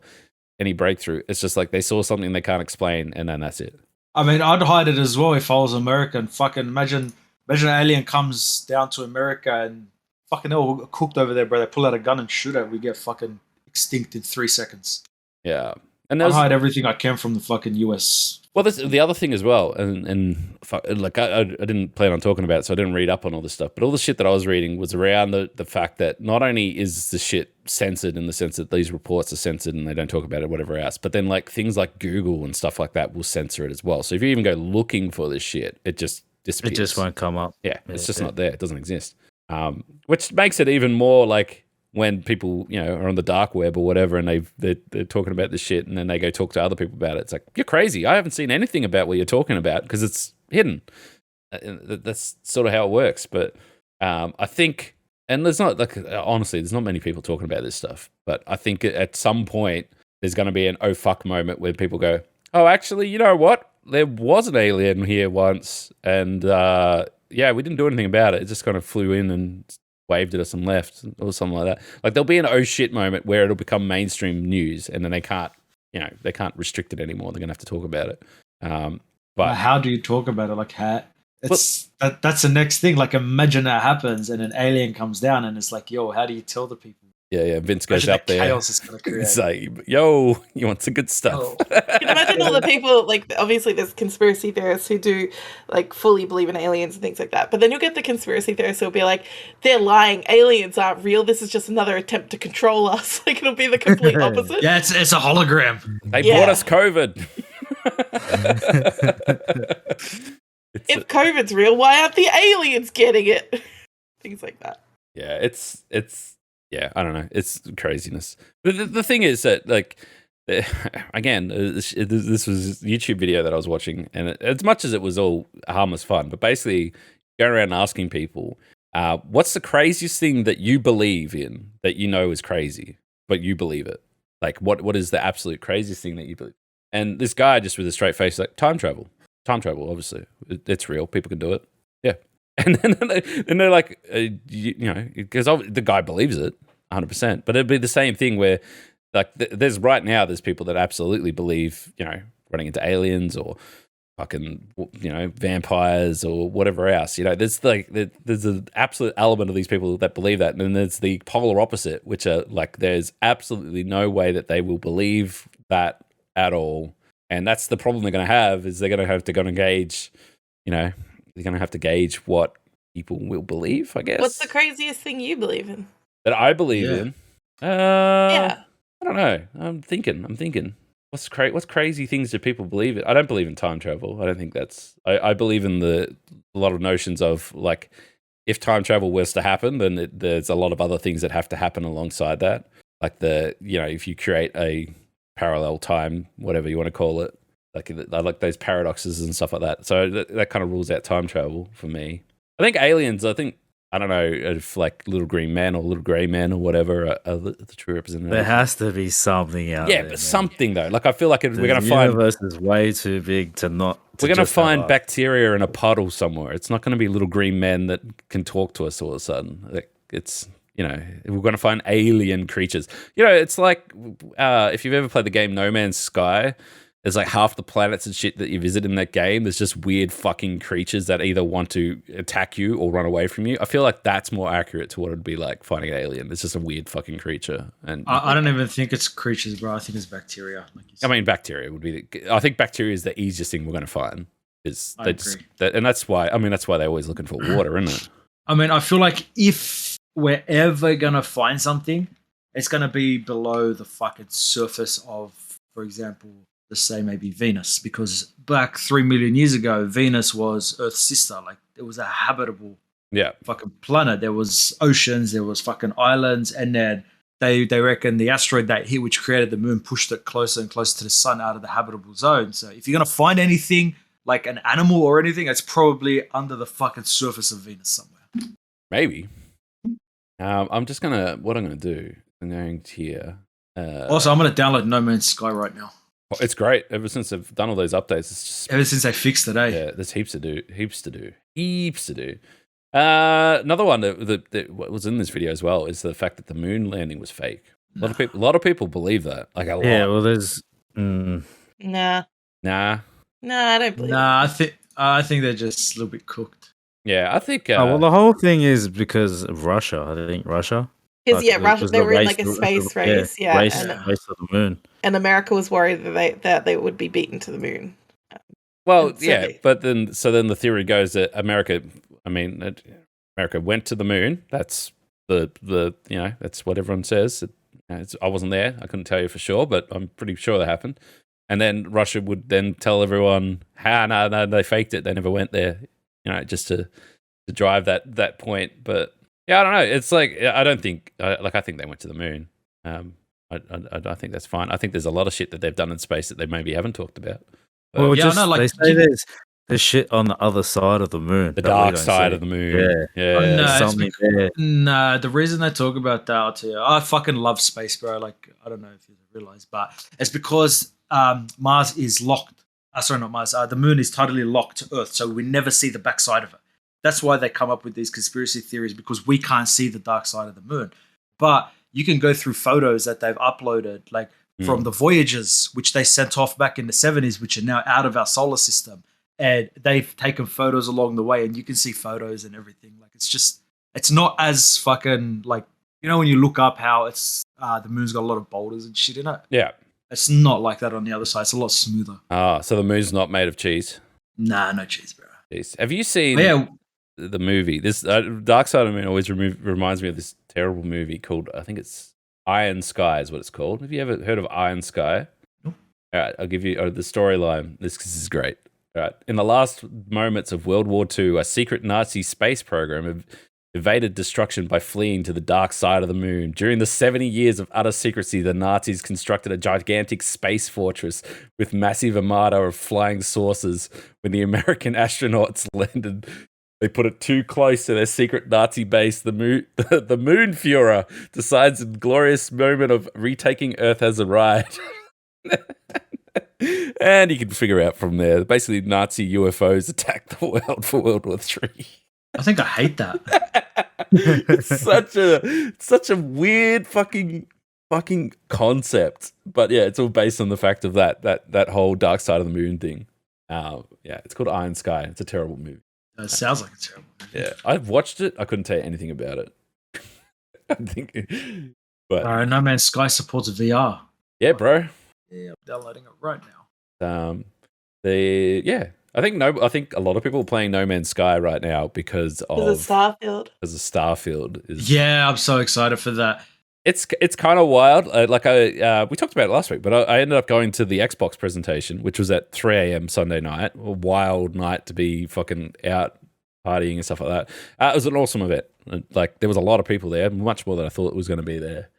any breakthrough. It's just like they saw something they can't explain, and then that's it. I mean, I'd hide it as well if I was American. Fucking imagine an alien comes down to America and fucking they're all cooked over there, bro. They pull out a gun and shoot it. We get fucking extinct in 3 seconds. Yeah. And I hide everything I can from the fucking US. Well, that's the other thing as well, and like I didn't plan on talking about it, so I didn't read up on all this stuff. But all the shit that I was reading was around the fact that not only is the shit censored in the sense that these reports are censored and they don't talk about it, whatever else, but then like things like Google and stuff like that will censor it as well. So if you even go looking for this shit, it just disappears. It just won't come up. Yeah, it's just not there. It doesn't exist. Which makes it even more like when people, are on the dark web or whatever, and they're talking about this shit, and then they go talk to other people about it. It's like, you're crazy. I haven't seen anything about what you're talking about because it's hidden. That's sort of how it works. But I think, and there's not honestly, there's not many people talking about this stuff. But I think at some point there's going to be an oh fuck moment where people go, oh, actually, you know what? There was an alien here once, and we didn't do anything about it. It just kind of flew in and waved at us and left, or something like that. Like there'll be an oh shit moment where it'll become mainstream news, and then they can't restrict it anymore. They're gonna have to talk about it. But how do you talk about it? Like that's the next thing. Like imagine that happens, and an alien comes down, and it's like, yo, how do you tell the people? Yeah. Vince goes up there. Chaos is gonna create. It's like, yo, you want some good stuff? Oh. Can you imagine all the people, like, obviously there's conspiracy theorists who do, like, fully believe in aliens and things like that. But then you'll get the conspiracy theorists who'll be like, they're lying. Aliens aren't real. This is just another attempt to control us. Like, it'll be the complete opposite. Yeah, it's a hologram. They brought us COVID. If COVID's real, why aren't the aliens getting it? Things like that. Yeah, it's I don't know. It's craziness. But the thing is that, like, again, this was a YouTube video that I was watching, and as much as it was all harmless fun, but basically going around asking people, what's the craziest thing that you believe in that you know is crazy, but you believe it? Like, what is the absolute craziest thing that you believe? And this guy just with a straight face, like, time travel. Time travel, obviously. It's real. People can do it. Yeah. And then they're like, because the guy believes it 100%. But it'd be the same thing where, like, there's people that absolutely believe, running into aliens or fucking, vampires or whatever else. There's an absolute element of these people that believe that. And then there's the polar opposite, which are like, there's absolutely no way that they will believe that at all. And that's the problem they're going to have, is they're going to have to go and gauge, they're going to have to gauge what people will believe, I guess. What's the craziest thing you believe in? That I believe in? I don't know. I'm thinking. What's crazy things do people believe in? I don't believe in time travel. I don't think that's... I believe in a lot of notions of, like, if time travel was to happen, then there's a lot of other things that have to happen alongside that. Like if you create a parallel time, whatever you want to call it, I like those paradoxes and stuff like that. So that kind of rules out time travel for me. I think aliens, I don't know if like little green men or little grey men or whatever are the true representatives. There has to be something out there. Yeah, but something though. Like I feel like we're going to find... The universe is way too big to not... We're going to find bacteria in a puddle somewhere. It's not going to be little green men that can talk to us all of a sudden. Like, it's... we're going to find alien creatures. It's like if you've ever played the game No Man's Sky, there's like half the planets and shit that you visit in that game. There's just weird fucking creatures that either want to attack you or run away from you. I feel like that's more accurate to what it'd be like finding an alien. It's just a weird fucking creature. And I don't even think it's creatures, bro. I think it's bacteria. Bacteria would be. I think bacteria is the easiest thing we're going to find. And that's why. That's why they're always looking for water, isn't it? I feel like if we're ever gonna find something, it's gonna be below the fucking surface of, for example, let's say maybe Venus, because back 3 million years ago, Venus was Earth's sister. Like, it was a habitable fucking planet. There was oceans, there was fucking islands, and then they reckon the asteroid that hit, which created the moon, pushed it closer and closer to the sun out of the habitable zone. So if you're gonna find anything like an animal or anything, it's probably under the fucking surface of Venus somewhere. Maybe. I'm just gonna. What I'm gonna do? I'm going to here. Also, I'm gonna download No Man's Sky right now. It's great. Ever since they've done all those updates, it's just ever since they fixed it. Yeah, there's heaps to do. Another one that was in this video as well is the fact that the moon landing was fake. A lot of people believe that. Like a lot. Yeah. Well, there's. Nah, Nah. I don't believe. Nah, I think they're just a little bit cooked. Yeah, I think. Well, the whole thing is because of Russia. I think Russia Because Like, Russia, was they the were in race like a to- space yeah, race, yeah, race to the moon. and America was worried that they would be beaten to the moon. Well, And so yeah, they- but then the theory goes that America went to the moon. That's that's what everyone says. I wasn't there. I couldn't tell you for sure, but I'm pretty sure that happened. And then Russia would then tell everyone, no, they faked it. They never went there, just to drive that point. But yeah, I don't know. It's like, I don't think, I think they went to the moon. I think that's fine. I think there's a lot of shit that they've done in space that they maybe haven't talked about. But, Well, Yeah, no, like, they say there's shit on the other side of the moon. the that we dark don't side see. of the moon. Yeah. No, There's it's something there. Nah, the reason they talk about that, I'll tell you, I fucking love space, bro. Like, I don't know if you realize, but it's because Mars is locked. Sorry, not Mars. The moon is totally locked to Earth, so we never see the backside of it. That's why they come up with these conspiracy theories, because we can't see the dark side of the moon. But you can go through photos that they've uploaded, like from the Voyagers, which they sent off back in the 70s, which are now out of our solar system. And they've taken photos along the way, and you can see photos and everything. Like, it's not as fucking, like, when you look up how it's the moon's got a lot of boulders and shit in it. Yeah. It's not like that on the other side. It's a lot smoother. So the moon's not made of cheese. Nah, no cheese, bro. Jeez. Have you seen the movie? This Dark Side of the Moon always reminds me of this terrible movie called, I think it's Iron Sky is what it's called. Have you ever heard of Iron Sky? Nope. All right, I'll give you the storyline. This is great. All right. In the last moments of World War II, a secret Nazi space program evaded destruction by fleeing to the dark side of the moon. During the 70 years of utter secrecy, the Nazis constructed a gigantic space fortress with massive armada of flying saucers. When the American astronauts landed, they put it too close to their secret Nazi base. The moon Führer decides in glorious moment of retaking Earth as a ride. And you can figure out from there. Basically, Nazi UFOs attacked the world for World War III. I think I hate that. It's such a weird fucking concept. But yeah, it's all based on the fact of that whole dark side of the moon thing. Yeah, it's called Iron Sky. It's a terrible movie. It sounds like a terrible movie. Yeah, I've watched it. I couldn't tell you anything about it. I think, but No Man's Sky supports VR. yeah, bro. Yeah, I'm downloading it right now. I think a lot of people are playing No Man's Sky right now because of Starfield. Because of Starfield is Yeah, I'm so excited for that. It's kind of wild. We talked about it last week, but I ended up going to the Xbox presentation, which was at 3 a.m. Sunday night. A wild night to be fucking out partying and stuff like that. It was an awesome event. Like, there was a lot of people there, much more than I thought it was going to be there.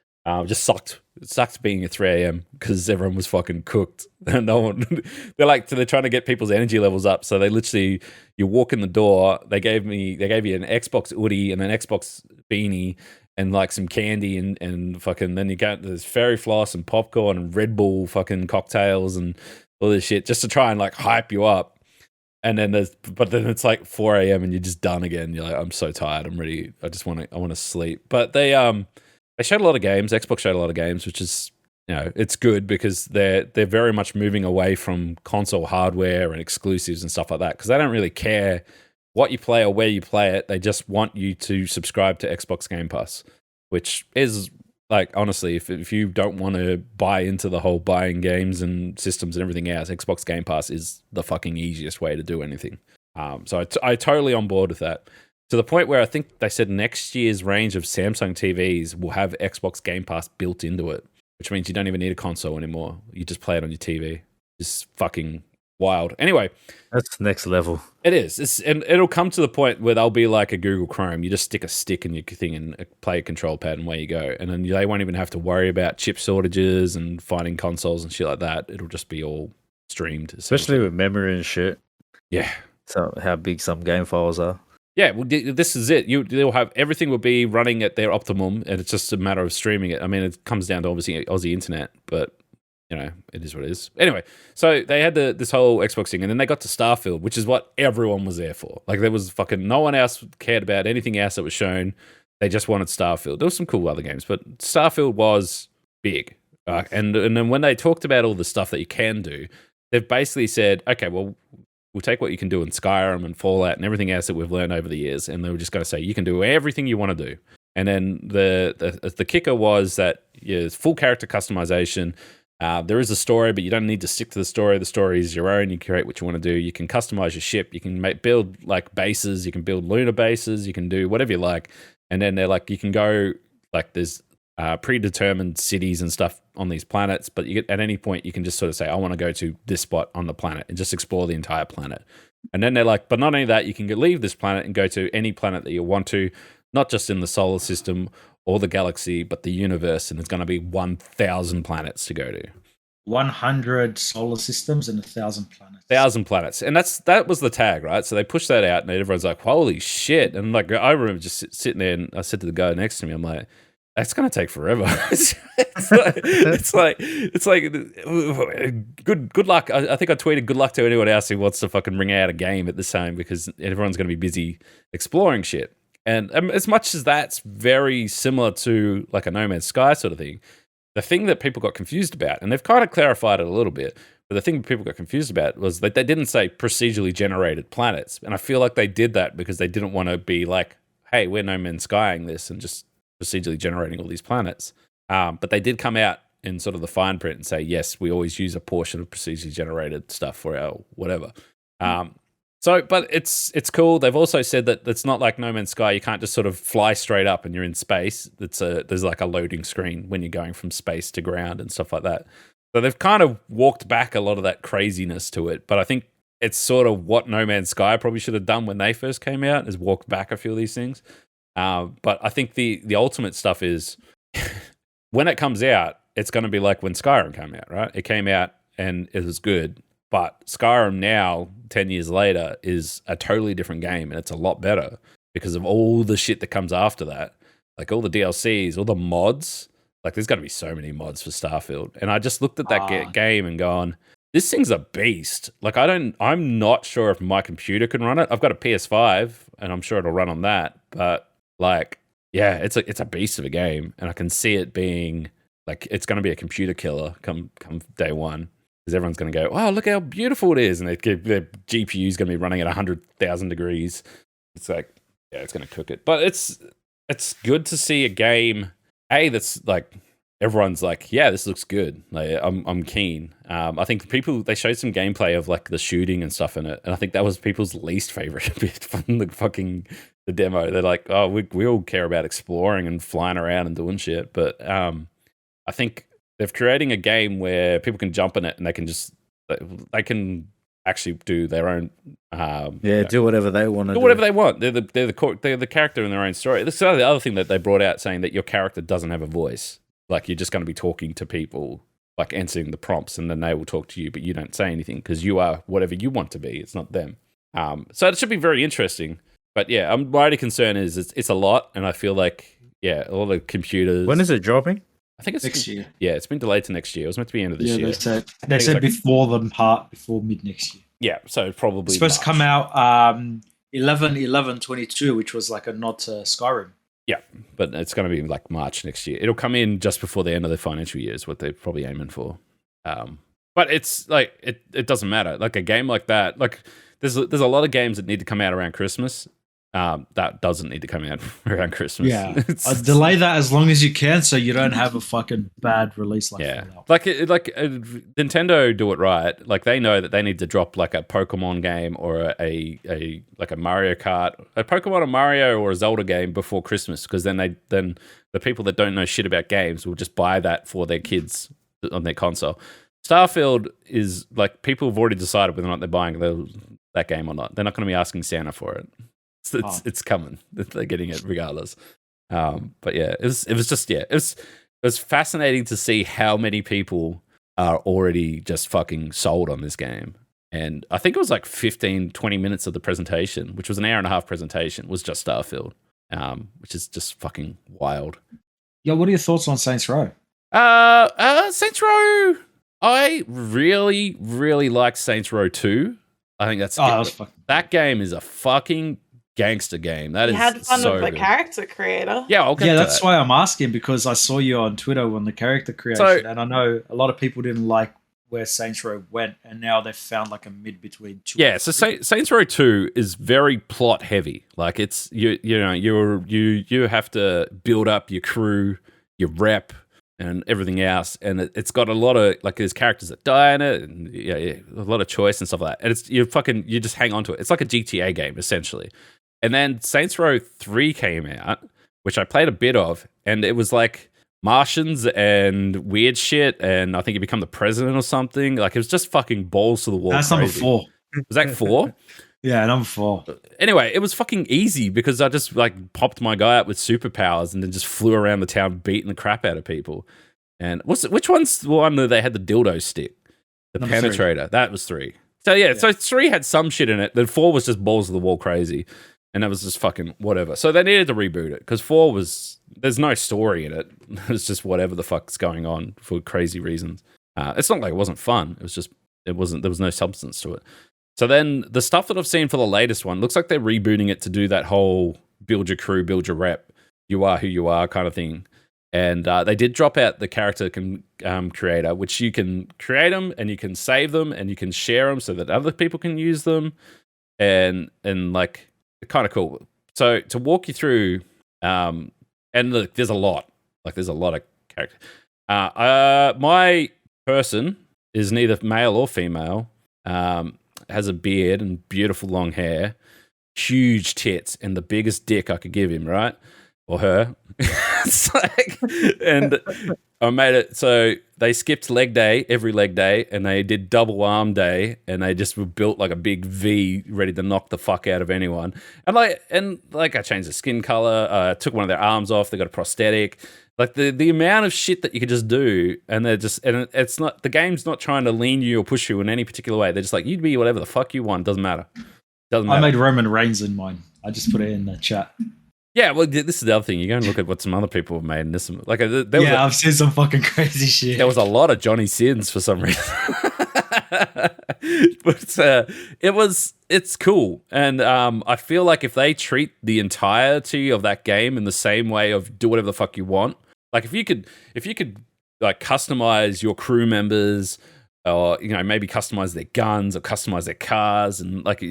Just sucked. It sucked being at 3 a.m. because everyone was fucking cooked. No one. They're trying to get people's energy levels up. So they literally, you walk in the door. They gave you an Xbox hoodie and an Xbox beanie and like some candy and fucking. Then you got there's fairy floss and popcorn and Red Bull fucking cocktails and all this shit just to try and like hype you up. And then then it's like 4 a.m. and you're just done again. You're like, I'm so tired. I'm ready. I want to sleep. But they showed a lot of games. Xbox showed a lot of games, which is, it's good because they're very much moving away from console hardware and exclusives and stuff like that because they don't really care what you play or where you play it. They just want you to subscribe to Xbox Game Pass, which is like, honestly, if you don't want to buy into the whole buying games and systems and everything else, Xbox Game Pass is the fucking easiest way to do anything. So I totally on board with that. To the point where I think they said next year's range of Samsung TVs will have Xbox Game Pass built into it, which means you don't even need a console anymore. You just play it on your TV. It's fucking wild. Anyway. That's next level. It is. And it'll come to the point where they'll be like a Google Chrome. You just stick a stick in your thing and play a control pad and away you go. And then they won't even have to worry about chip shortages and finding consoles and shit like that. It'll just be all streamed. Especially with memory and shit. Yeah. So how big some game files are. Yeah, well, this is it. They'll have everything will be running at their optimum, and it's just a matter of streaming it. I mean, it comes down to obviously Aussie internet, but it is what it is. Anyway, so they had this whole Xbox thing, and then they got to Starfield, which is what everyone was there for. Like, there was fucking no one else cared about anything else that was shown. They just wanted Starfield. There was some cool other games, but Starfield was big. And then when they talked about all the stuff that you can do, they've basically said, okay, well, we'll take what you can do in Skyrim and Fallout and everything else that we've learned over the years, and they were just going to say, you can do everything you want to do. And then the kicker was that it's full character customization. There is a story, but you don't need to stick to the story. The story is your own. You create what you want to do. You can customize your ship. You can build like bases. You can build lunar bases. You can do whatever you like. And then they're like, you can go like there's predetermined cities and stuff on these planets, but at any point you can just sort of say, I want to go to this spot on the planet and just explore the entire planet. And then they're like, but not only that, you can leave this planet and go to any planet that you want to, not just in the solar system or the galaxy, but the universe. And there's going to be 1,000 planets to go to. 100 solar systems and 1,000 planets. 1,000 planets. And that was the tag, right? So they pushed that out and everyone's like, holy shit. And like, I remember just sitting there and I said to the guy next to me, I'm like, that's going to take forever. it's like good luck. I think I tweeted good luck to anyone else who wants to fucking bring out a game at this time, because everyone's going to be busy exploring shit. And as much as that's very similar to like a No Man's Sky sort of thing, the thing that people got confused about, and they've kind of clarified it a little bit, but the thing that people got confused about was that they didn't say procedurally generated planets. And I feel like they did that because they didn't want to be like, hey, we're No Man's Skying this and just procedurally generating all these planets. But they did come out in sort of the fine print and say, yes, we always use a portion of procedurally generated stuff for our whatever. But it's cool. They've also said that it's not like No Man's Sky. You can't just sort of fly straight up and you're in space. There's like a loading screen when you're going from space to ground and stuff like that. So they've kind of walked back a lot of that craziness to it. But I think it's sort of what No Man's Sky probably should have done when they first came out, is walked back a few of these things. But I think the ultimate stuff is when it comes out, it's going to be like when Skyrim came out, right? It came out and it was good. But Skyrim now, 10 years later, is a totally different game, and it's a lot better because of all the shit that comes after that. Like all the DLCs, all the mods. Like there's got to be so many mods for Starfield. And I just looked at that game and gone, this thing's a beast. Like I'm not sure if my computer can run it. I've got a PS5 and I'm sure it'll run on that. But like, yeah, it's a beast of a game. And I can see it being like, it's going to be a computer killer come day one. Because everyone's going to go, oh, look how beautiful it is. And their GPU's going to be running at 100,000 degrees. It's like, yeah, it's going to cook it. But it's good to see a game, that's like, everyone's like, yeah, this looks good. Like, I'm keen. I think they showed some gameplay of like the shooting and stuff in it. And I think that was people's least favorite bit from the demo. They're like, oh, we all care about exploring and flying around and doing shit. But I think they're creating a game where people can jump in it and they can actually do their own. Do whatever they want to do. Whatever they want. They're the character in their own story. This is the other thing that they brought out, saying that your character doesn't have a voice. Like you're just going to be talking to people, like answering the prompts, and then they will talk to you, but you don't say anything because you are whatever you want to be. It's not them. So it should be very interesting. But yeah, my only concern is it's a lot, and I feel like a lot of computers. When is it dropping? I think it's next year. Yeah, it's been delayed to next year. It was meant to be end of this year. They said before mid next year. Yeah, so probably it's supposed to come out 11/11/22, which was like a nod to Skyrim. Yeah, but it's going to be like March next year. It'll come in just before the end of the financial year is what they're probably aiming for. But it's like it doesn't matter. Like a game like that, like there's a lot of games that need to come out around Christmas. That doesn't need to come out around Christmas. Yeah, delay that as long as you can, so you don't have a fucking bad release like that. Like Nintendo do it right. Like they know that they need to drop like a Pokemon game or a Mario Kart, a Pokemon or Mario or a Zelda game before Christmas, because then the people that don't know shit about games will just buy that for their kids on their console. Starfield is like people have already decided whether or not they're buying that game or not. They're not going to be asking Santa for it. It's coming. They're getting it regardless. But yeah, it was fascinating to see how many people are already just fucking sold on this game. And I think it was like 15-20 minutes of the presentation, which was an hour and a half presentation, was just Starfield, which is just fucking wild. Yeah, what are your thoughts on Saints Row? Saints Row, I really, really like Saints Row 2. I think that game is a fucking gangster game. That is had fun so with the good. Character creator. Yeah, that's why I'm asking, because I saw you on Twitter on the character creation, and I know a lot of people didn't like where Saints Row went, and now they've found like a mid between two. Yeah, so Saints Row 2 is very plot heavy. Like it's you have to build up your crew, your rep, and everything else, and it's got a lot of like there's characters that die in it, and a lot of choice and stuff like that. And it's you just hang on to it. It's like a GTA game essentially. And then Saints Row 3 came out, which I played a bit of, and it was like Martians and weird shit, and I think you become the president or something. Like it was just fucking balls to the wall. That's crazy. number 4. Was that 4? Yeah, number 4. Anyway, it was fucking easy because I just like popped my guy out with superpowers and then just flew around the town beating the crap out of people. And which one's the one that they had the dildo stick? The Number penetrator. 3. That was 3. So yeah, so 3 had some shit in it. Then 4 was just balls to the wall crazy. And that was just fucking whatever. So they needed to reboot it because 4 there's no story in it. It's just whatever the fuck's going on for crazy reasons. It's not like it wasn't fun. There was no substance to it. So then the stuff that I've seen for the latest one looks like they're rebooting it to do that whole build your crew, build your rep, you are who you are kind of thing. And they did drop out the character creator, which you can create them and you can save them and you can share them so that other people can use them. And like, kind of cool. So to walk you through, and look, there's a lot of characters. My person is neither male or female, has a beard and beautiful long hair, huge tits, and the biggest dick I could give him, right? Or her. It's like, and I made it so they skipped every leg day, and they did double arm day, and they just were built like a big V ready to knock the fuck out of anyone. And like I changed the skin color, took one of their arms off, they got a prosthetic. Like the amount of shit that you could just do, and it's not, the game's not trying to lean you or push you in any particular way. They're just like, you'd be whatever the fuck you want, doesn't matter. I made Roman Reigns in mine. I just put it in the chat. Yeah, well, this is the other thing. You go and look at what some other people have made, and this, like, I've seen some fucking crazy shit. There was a lot of Johnny Sins for some reason, but it's cool, and I feel like if they treat the entirety of that game in the same way of do whatever the fuck you want, like if you could like customize your crew members, or maybe customize their guns or customize their cars and like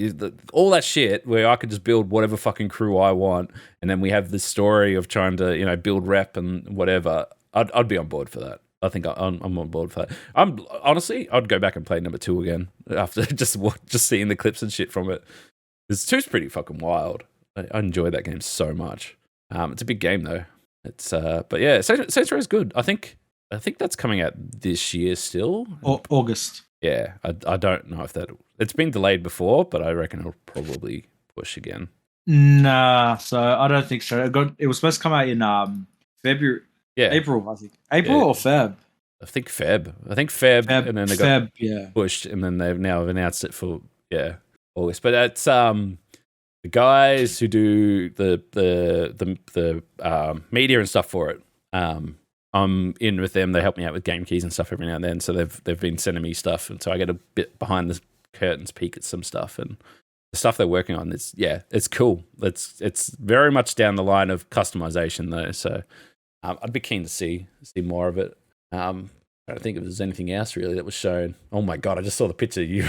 all that shit, where I could just build whatever fucking crew I want, and then we have this story of trying to build rep and whatever. I'd be on board for that. I think I'm on board for that. I'd go back and play number 2 again after just seeing the clips and shit from it. This 2's pretty fucking wild. I enjoy that game so much. It's a big game though. It's but yeah, Saints Row is good. I think that's coming out this year still. August. Yeah, I don't know if it's been delayed before, but I reckon it'll probably push again. Nah, so I don't think so. It was supposed to come out in February. Yeah, April. I think April or Feb. I think Feb, and then they got pushed, and then they've now announced it for August. But that's the guys who do the media and stuff for it. I'm in with them. They help me out with game keys and stuff every now and then. So they've been sending me stuff, and so I get a bit behind the curtains peek at some stuff, and the stuff they're working on. It's cool. It's very much down the line of customization though. So I'd be keen to see more of it. I don't think if there's anything else really that was shown. Oh my god, I just saw the picture of you.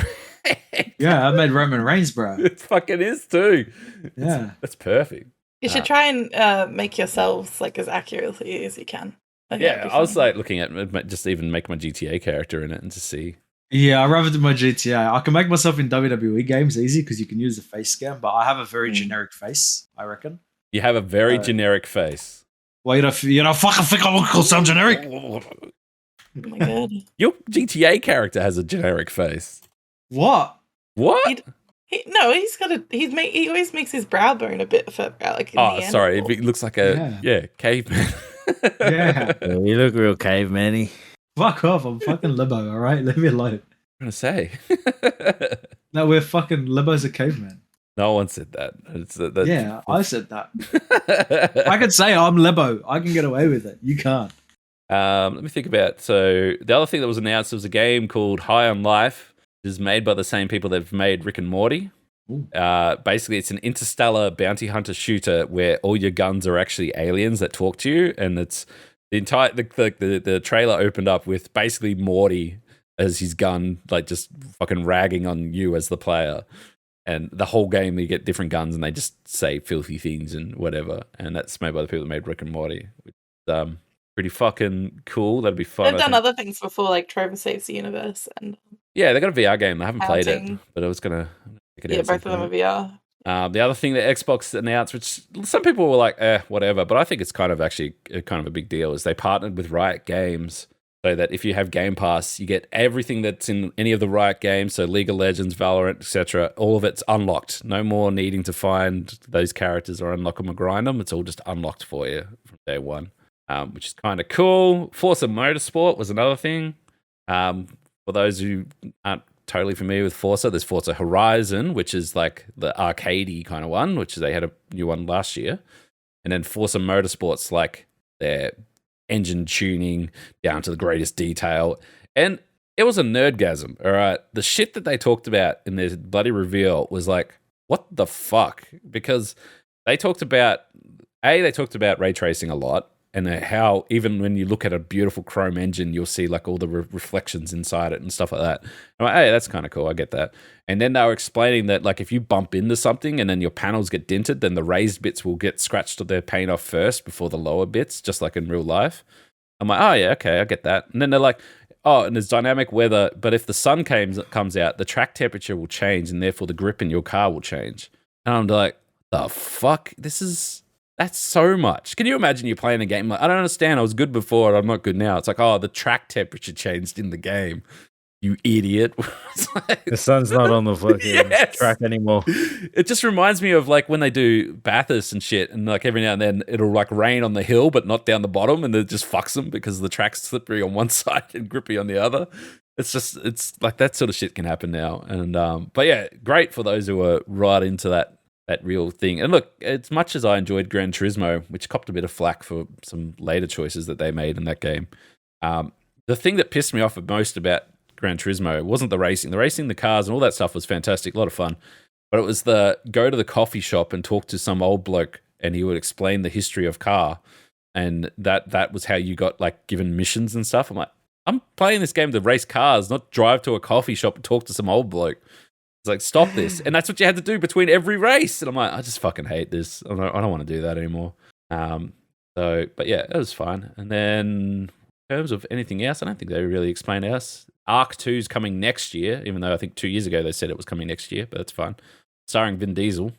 Yeah, I made Roman Reigns, bro. It fucking is too. Yeah, that's perfect. You should try and make yourselves like as accurately as you can. I was like looking at just even make my GTA character in it and to see. Yeah, I'd rather do my GTA. I can make myself in WWE games easy because you can use the face scan, but I have a very generic face, I reckon. You have a very generic face. Well, you don't fucking think I would sound generic? Oh my god. Your GTA character has a generic face. What? He always makes his brow bone a bit further out, like. Sorry, it looks like a caveman. Yeah, you look real caveman-y. Fuck off! I'm fucking Libo. All right, leave me alone. I'm gonna say. No, we're fucking Libo's a caveman. No one said that. I said that. I could say I'm Libo. I can get away with it. You can't. Let me think about. So the other thing that was announced was a game called High on Life. It is made by the same people that've made Rick and Morty. Basically, it's an interstellar bounty hunter shooter where all your guns are actually aliens that talk to you, and it's the trailer opened up with basically Morty as his gun, like just fucking ragging on you as the player. And the whole game, you get different guns, and they just say filthy things and whatever. And that's made by the people that made Rick and Morty, which is pretty fucking cool. That'd be fun. They've done other things before, like Trover Saves the Universe, and yeah, they got a VR game. I haven't played it, but I was gonna check it out. Both of them are VR. The other thing that Xbox announced, which some people were like, whatever, but I think it's kind of actually kind of a big deal, is they partnered with Riot Games. So that if you have Game Pass, you get everything that's in any of the Riot games, so League of Legends, Valorant, etc. All of it's unlocked. No more needing to find those characters or unlock them or grind them. It's all just unlocked for you from day one, which is kind of cool. Forza Motorsport was another thing. For those who aren't totally familiar with Forza, there's Forza Horizon, which is like the arcadey kind of one, which they had a new one last year. And then Forza Motorsport's like their engine tuning down to the greatest detail. And it was a nerdgasm, all right? The shit that they talked about in their bloody reveal was like, what the fuck? Because they talked about ray tracing a lot, and how even when you look at a beautiful chrome engine, you'll see like all the reflections inside it and stuff like that. I'm like, hey, that's kind of cool. I get that. And then they were explaining that like if you bump into something and then your panels get dented, then the raised bits will get scratched to their paint off first before the lower bits, just like in real life. I'm like, oh yeah, okay, I get that. And then they're like, oh, and there's dynamic weather, but if the sun comes out, the track temperature will change, and therefore the grip in your car will change. And I'm like, the fuck? That's so much. Can you imagine you playing a game like, I don't understand, I was good before, I'm not good now. It's like, oh, the track temperature changed in the game. You idiot. Like, the sun's not on the fucking track anymore. It just reminds me of like when they do Bathurst and shit, and like every now and then it'll like rain on the hill but not down the bottom, and it just fucks them because the track's slippery on one side and grippy on the other. It's like that sort of shit can happen now. And but yeah, great for those who are right into that real thing. And look, as much as I enjoyed Gran Turismo, which copped a bit of flack for some later choices that they made in that game, the thing that pissed me off most about Gran Turismo wasn't the racing. The racing, the cars, and all that stuff was fantastic, a lot of fun. But it was the go to the coffee shop and talk to some old bloke, and he would explain the history of car, and that was how you got like given missions and stuff. I'm like, I'm playing this game to race cars, not drive to a coffee shop and talk to some old bloke. It's like, stop this. And that's what you had to do between every race. And I'm like, I just fucking hate this. I don't want to do that anymore. But yeah, it was fun. And then in terms of anything else, I don't think they really explained us. Arc 2 is coming next year, even though I think 2 years ago they said it was coming next year, but that's fine. Starring Vin Diesel.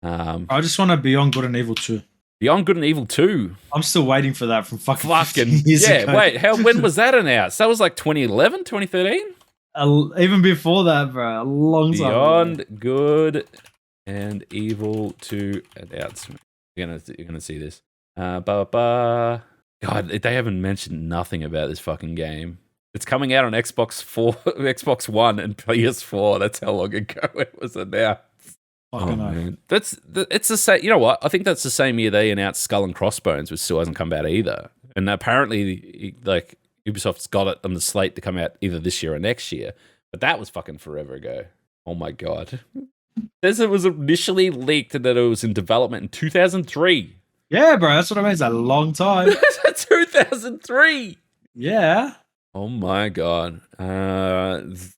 I just want to Beyond Good and Evil 2. Beyond Good and Evil 2? I'm still waiting for that from fucking years ago. Wait, when was that announced? That was like 2011, 2013? Even before that, bro. A long time Beyond Good and Evil 2 announcement. You're gonna see this. God, they haven't mentioned nothing about this fucking game. It's coming out on Xbox One, and PS4. That's how long ago it was announced. Man. It's the same. You know what? I think that's the same year they announced Skull and Crossbones, which still hasn't come out either. And apparently, like Ubisoft's got it on the slate to come out either this year or next year. But that was fucking forever ago. Oh my god! It was initially leaked that it was in development in 2003. Yeah, bro. That's what I mean. It's a long time. 2003. Yeah. Oh my god.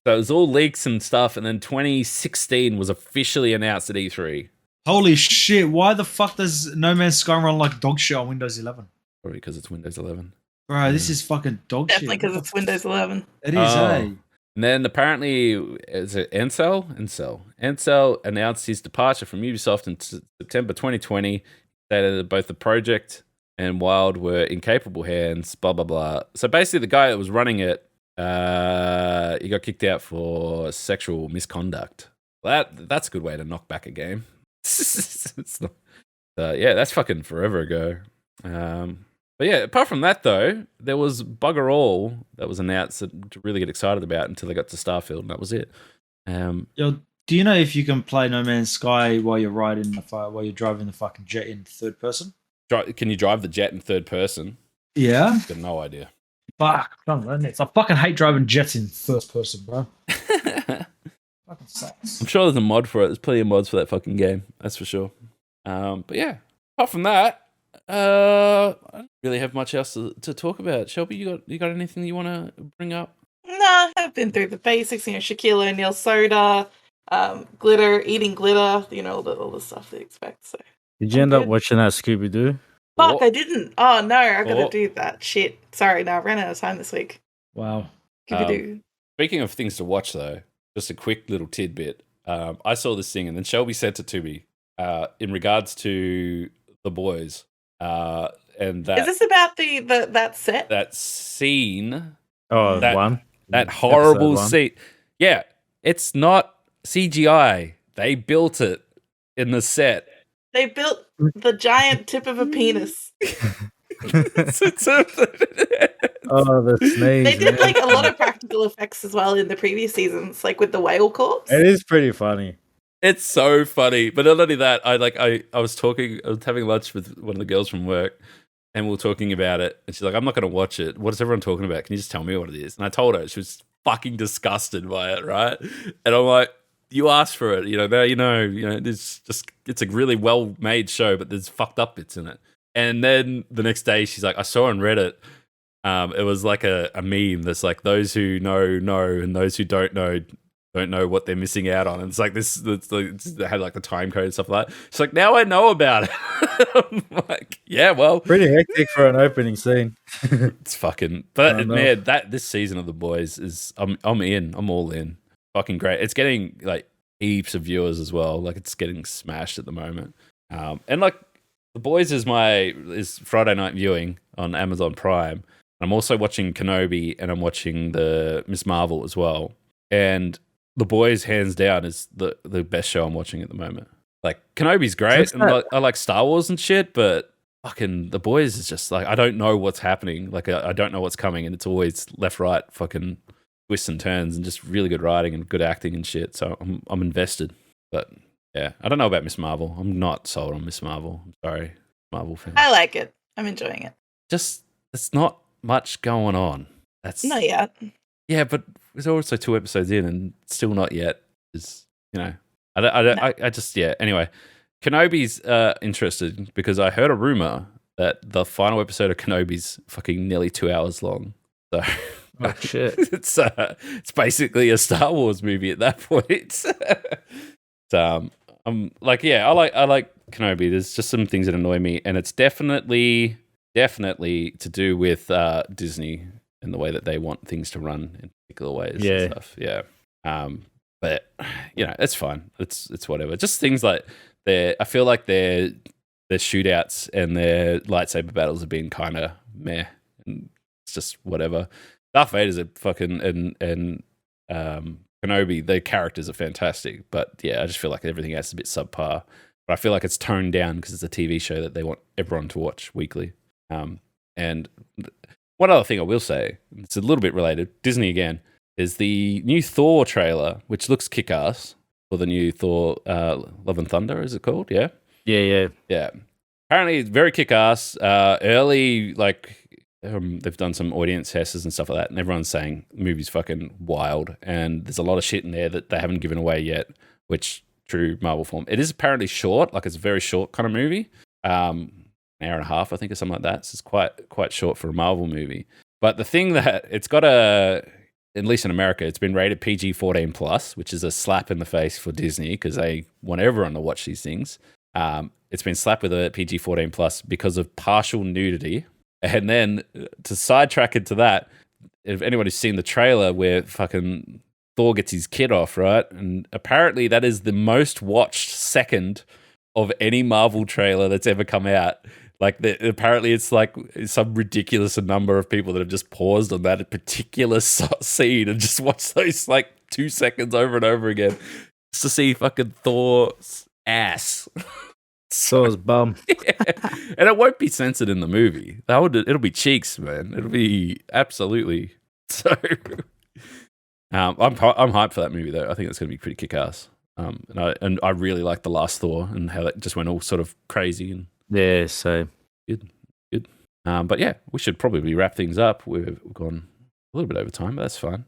Those all leaks and stuff, and then 2016 was officially announced at E3. Holy shit, why the fuck does No Man's Sky run like dog shit on Windows 11? Probably because it's Windows 11. Bro, this is fucking dog shit. Definitely because it's Windows 11. It is, eh? And then apparently, is it Ansel announced his departure from Ubisoft in September 2020. Stated that both the project and Wild were in capable hands, blah, blah, blah. So basically the guy that was running it, he got kicked out for sexual misconduct. That's a good way to knock back a game. Yeah, that's fucking forever ago. But yeah, apart from that though, there was bugger all that was announced to really get excited about until they got to Starfield, and that was it. Yo, do you know if you can play No Man's Sky while you're while you're driving the fucking jet in third person? Can you drive the jet in third person? Yeah. I've got no idea. Fuck, I fucking hate driving jets in first person, bro. Fucking sucks. I'm sure there's a mod for it. There's plenty of mods for that fucking game. That's for sure. But yeah, apart from that, I don't really have much else to talk about. Shelby, you got anything you want to bring up? No, I've been through the basics. Shaquille O'Neal soda, glitter, eating glitter. All the stuff they expect. So. Did you end up watching that Scooby Doo? Fuck, I didn't. Oh no, I gotta do that. Shit. Sorry, no, I ran out of time this week. Wow. Scooby Doo. Speaking of things to watch, though, just a quick little tidbit. I saw this thing, and then Shelby sent it to me in regards to The Boys. And that is this about that set? That scene. Oh, that horrible scene. Yeah, it's not CGI. They built it in the set. They built the giant tip of a penis. Oh, the sneeze. They did like a lot of practical effects as well in the previous seasons, like with the whale corpse. It is pretty funny. It's so funny, but not only that, I was having lunch with one of the girls from work, and we were talking about it, and she's like, "I'm not going to watch it. What is everyone talking about? Can you just tell me what it is?" And I told her. She was fucking disgusted by it, right? And I'm like, "You asked for it, now you know. It's a really well made show, but there's fucked up bits in it." And then the next day, she's like, "I saw on Reddit, it was like a meme that's like those who know, and those who don't know what they're missing out on." And it's like they had like the time code and stuff like that. She's like, "Now I know about it." I'm like, yeah, well, pretty hectic for an opening scene. It's fucking, but man, this season of The Boys is, I'm in, I'm all in. Fucking great. It's getting like heaps of viewers as well. Like it's getting smashed at the moment. And like The Boys is Friday night viewing on Amazon Prime. I'm also watching Kenobi, and I'm watching the Miss Marvel as well. And The Boys, hands down, is the best show I'm watching at the moment. Like, Kenobi's great, and I like Star Wars and shit, but fucking The Boys is just like, I don't know what's happening. Like, I don't know what's coming, and it's always left, right, fucking twists and turns, and just really good writing and good acting and shit. So I'm invested. But yeah, I don't know about Miss Marvel. I'm not sold on Miss Marvel. I'm sorry, Marvel fans. I like it. I'm enjoying it. Just, it's not much going on. That's not yet. Yeah, but there's also 2 episodes in, and still not yet. Is I just Anyway, Kenobi's interested because I heard a rumor that the final episode of Kenobi's fucking nearly 2 hours long. So oh shit, it's basically a Star Wars movie at that point. So I'm like, I like Kenobi. There's just some things that annoy me, and it's definitely to do with Disney and the way that they want things to run in particular ways and stuff. Yeah. But it's fine. It's whatever. Just things like I feel like their shootouts and their lightsaber battles have been kind of meh. And it's just whatever. Darth Vader's a fucking and Kenobi, the characters are fantastic, but yeah, I just feel like everything else is a bit subpar. But I feel like it's toned down because it's a TV show that they want everyone to watch weekly. And one other thing I will say, it's a little bit related, Disney again, is the new Thor trailer, which looks kick-ass, for the new Thor Love and Thunder, is it called? Yeah? Yeah. Apparently, it's very kick-ass. Early, they've done some audience tests and stuff like that, and everyone's saying the movie's fucking wild, and there's a lot of shit in there that they haven't given away yet, which, true Marvel form. It is apparently short, like it's a very short kind of movie. An hour and a half, I think, or something like that. So it's quite short for a Marvel movie. But the thing that it's got at least in America, it's been rated PG-13+, which is a slap in the face for Disney because they want everyone to watch these things. It's been slapped with a PG-13+ because of partial nudity. And then to sidetrack into that, if anyone who's seen the trailer where fucking Thor gets his kid off, right? And apparently that is the most watched second of any Marvel trailer that's ever come out. Like, apparently it's like some ridiculous number of people that have just paused on that particular scene and just watched those like 2 seconds over and over again just to see fucking Thor's ass. Thor's bum. Yeah. And it won't be censored in the movie. It'll be cheeks, man. It'll be absolutely so. I'm hyped for that movie though. I think it's going to be pretty kick-ass. And I really like the last Thor and how that just went all sort of crazy and so good. But yeah, we should probably wrap things up. We've gone a little bit over time, but that's fine.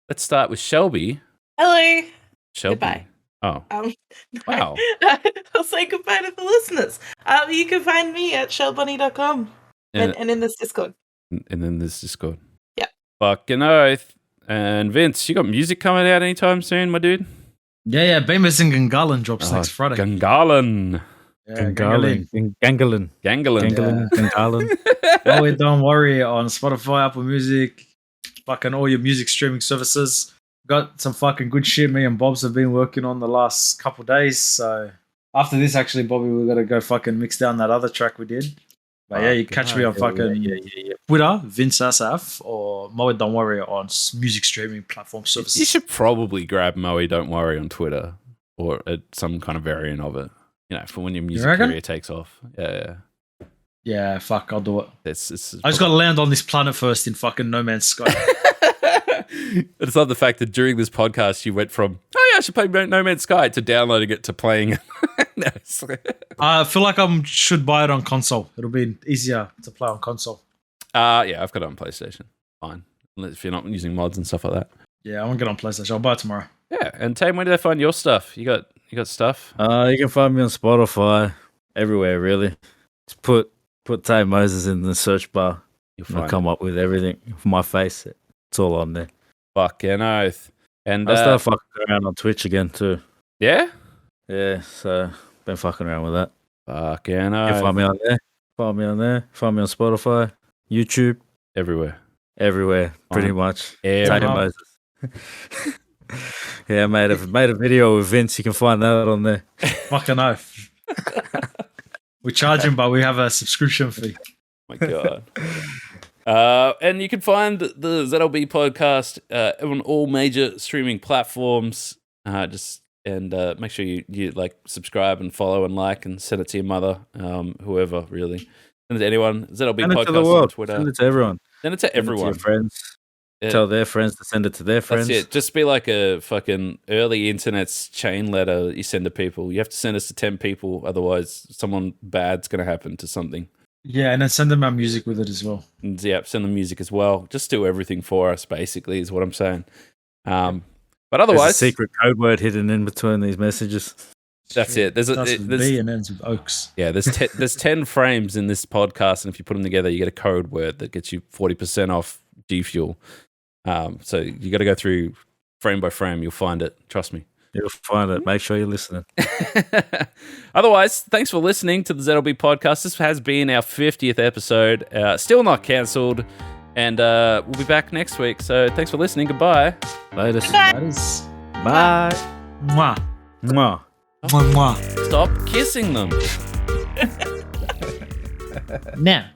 Let's start with Shelby. Hello. Shelby. Goodbye. Oh. Wow. I'll say goodbye to the listeners. You can find me at shellbunny.com and in this Discord. And then this Discord. Yeah. Fucking oath. And Vince, you got music coming out anytime soon, my dude? Yeah. Bemis and Gangalan drops next Friday. Gangalan. Gangalan. Oh, don't worry, on Spotify, Apple Music, fucking all your music streaming services. Got some fucking good shit me and Bobs have been working on the last couple of days. So after this, actually, Bobby, we got to go fucking mix down that other track we did. But yeah, you catch me on fucking Twitter, Vince SF, or Moe Don't Worry on music streaming platform services. You should probably grab Moe Don't Worry on Twitter or some kind of variant of it. You know, for when your music career takes off. Yeah, fuck, I'll do it. I just got to land on this planet first in fucking No Man's Sky. It's not the fact that during this podcast you went from, oh yeah, I should play No Man's Sky to downloading it to playing it. No, I feel like I should buy it on console. It'll be easier to play on console. Yeah, I've got it on PlayStation. Fine. If you're not using mods and stuff like that. Yeah, I won't get on PlayStation. I'll buy it tomorrow. Yeah, and Tame, where do they find your stuff? You got stuff? You can find me on Spotify, everywhere really. Just put TeamOCE in the search bar. You'll come up with everything. My face, it's all on there. Fucking oath. And I start fucking around on Twitch again too. Yeah? Yeah, so been fucking around with that. Fucking oath. You can find me on there. Find me on Spotify, YouTube. Everywhere, pretty much. TeamOCE. Yeah, I made a video with Vince. You can find that on there. Fucking oath. We charge him, but we have a subscription fee. My God. And you can find the ZLB podcast on all major streaming platforms. Make sure you like subscribe and follow and like and send it to your mother, whoever really. Send it to anyone. ZLB Send podcast it to the world. on Twitter. Send it to everyone. Send it to everyone. Send it to your friends. Yeah. Tell their friends to send it to their friends. That's it. Just be like a fucking early internet's chain letter you send to people. You have to send us to 10 people, otherwise someone bad's going to happen to something. Yeah, and then send them our music with it as well. And yeah, send them music as well. Just do everything for us, basically, is what I'm saying. But otherwise... There's a secret code word hidden in between these messages. That's it. There's B and ends with Oaks. Yeah, there's 10 frames in this podcast, and if you put them together, you get a code word that gets you 40% off G Fuel. So you got to go through frame by frame. You'll find it. Trust me. You'll find it. Make sure you're listening. Otherwise, thanks for listening to the ZLB podcast. This has been our 50th episode. Still not cancelled. And we'll be back next week. So thanks for listening. Goodbye. Later. Bye. Mwah. Mwah. Mwah, mwah. Stop kissing them. Now.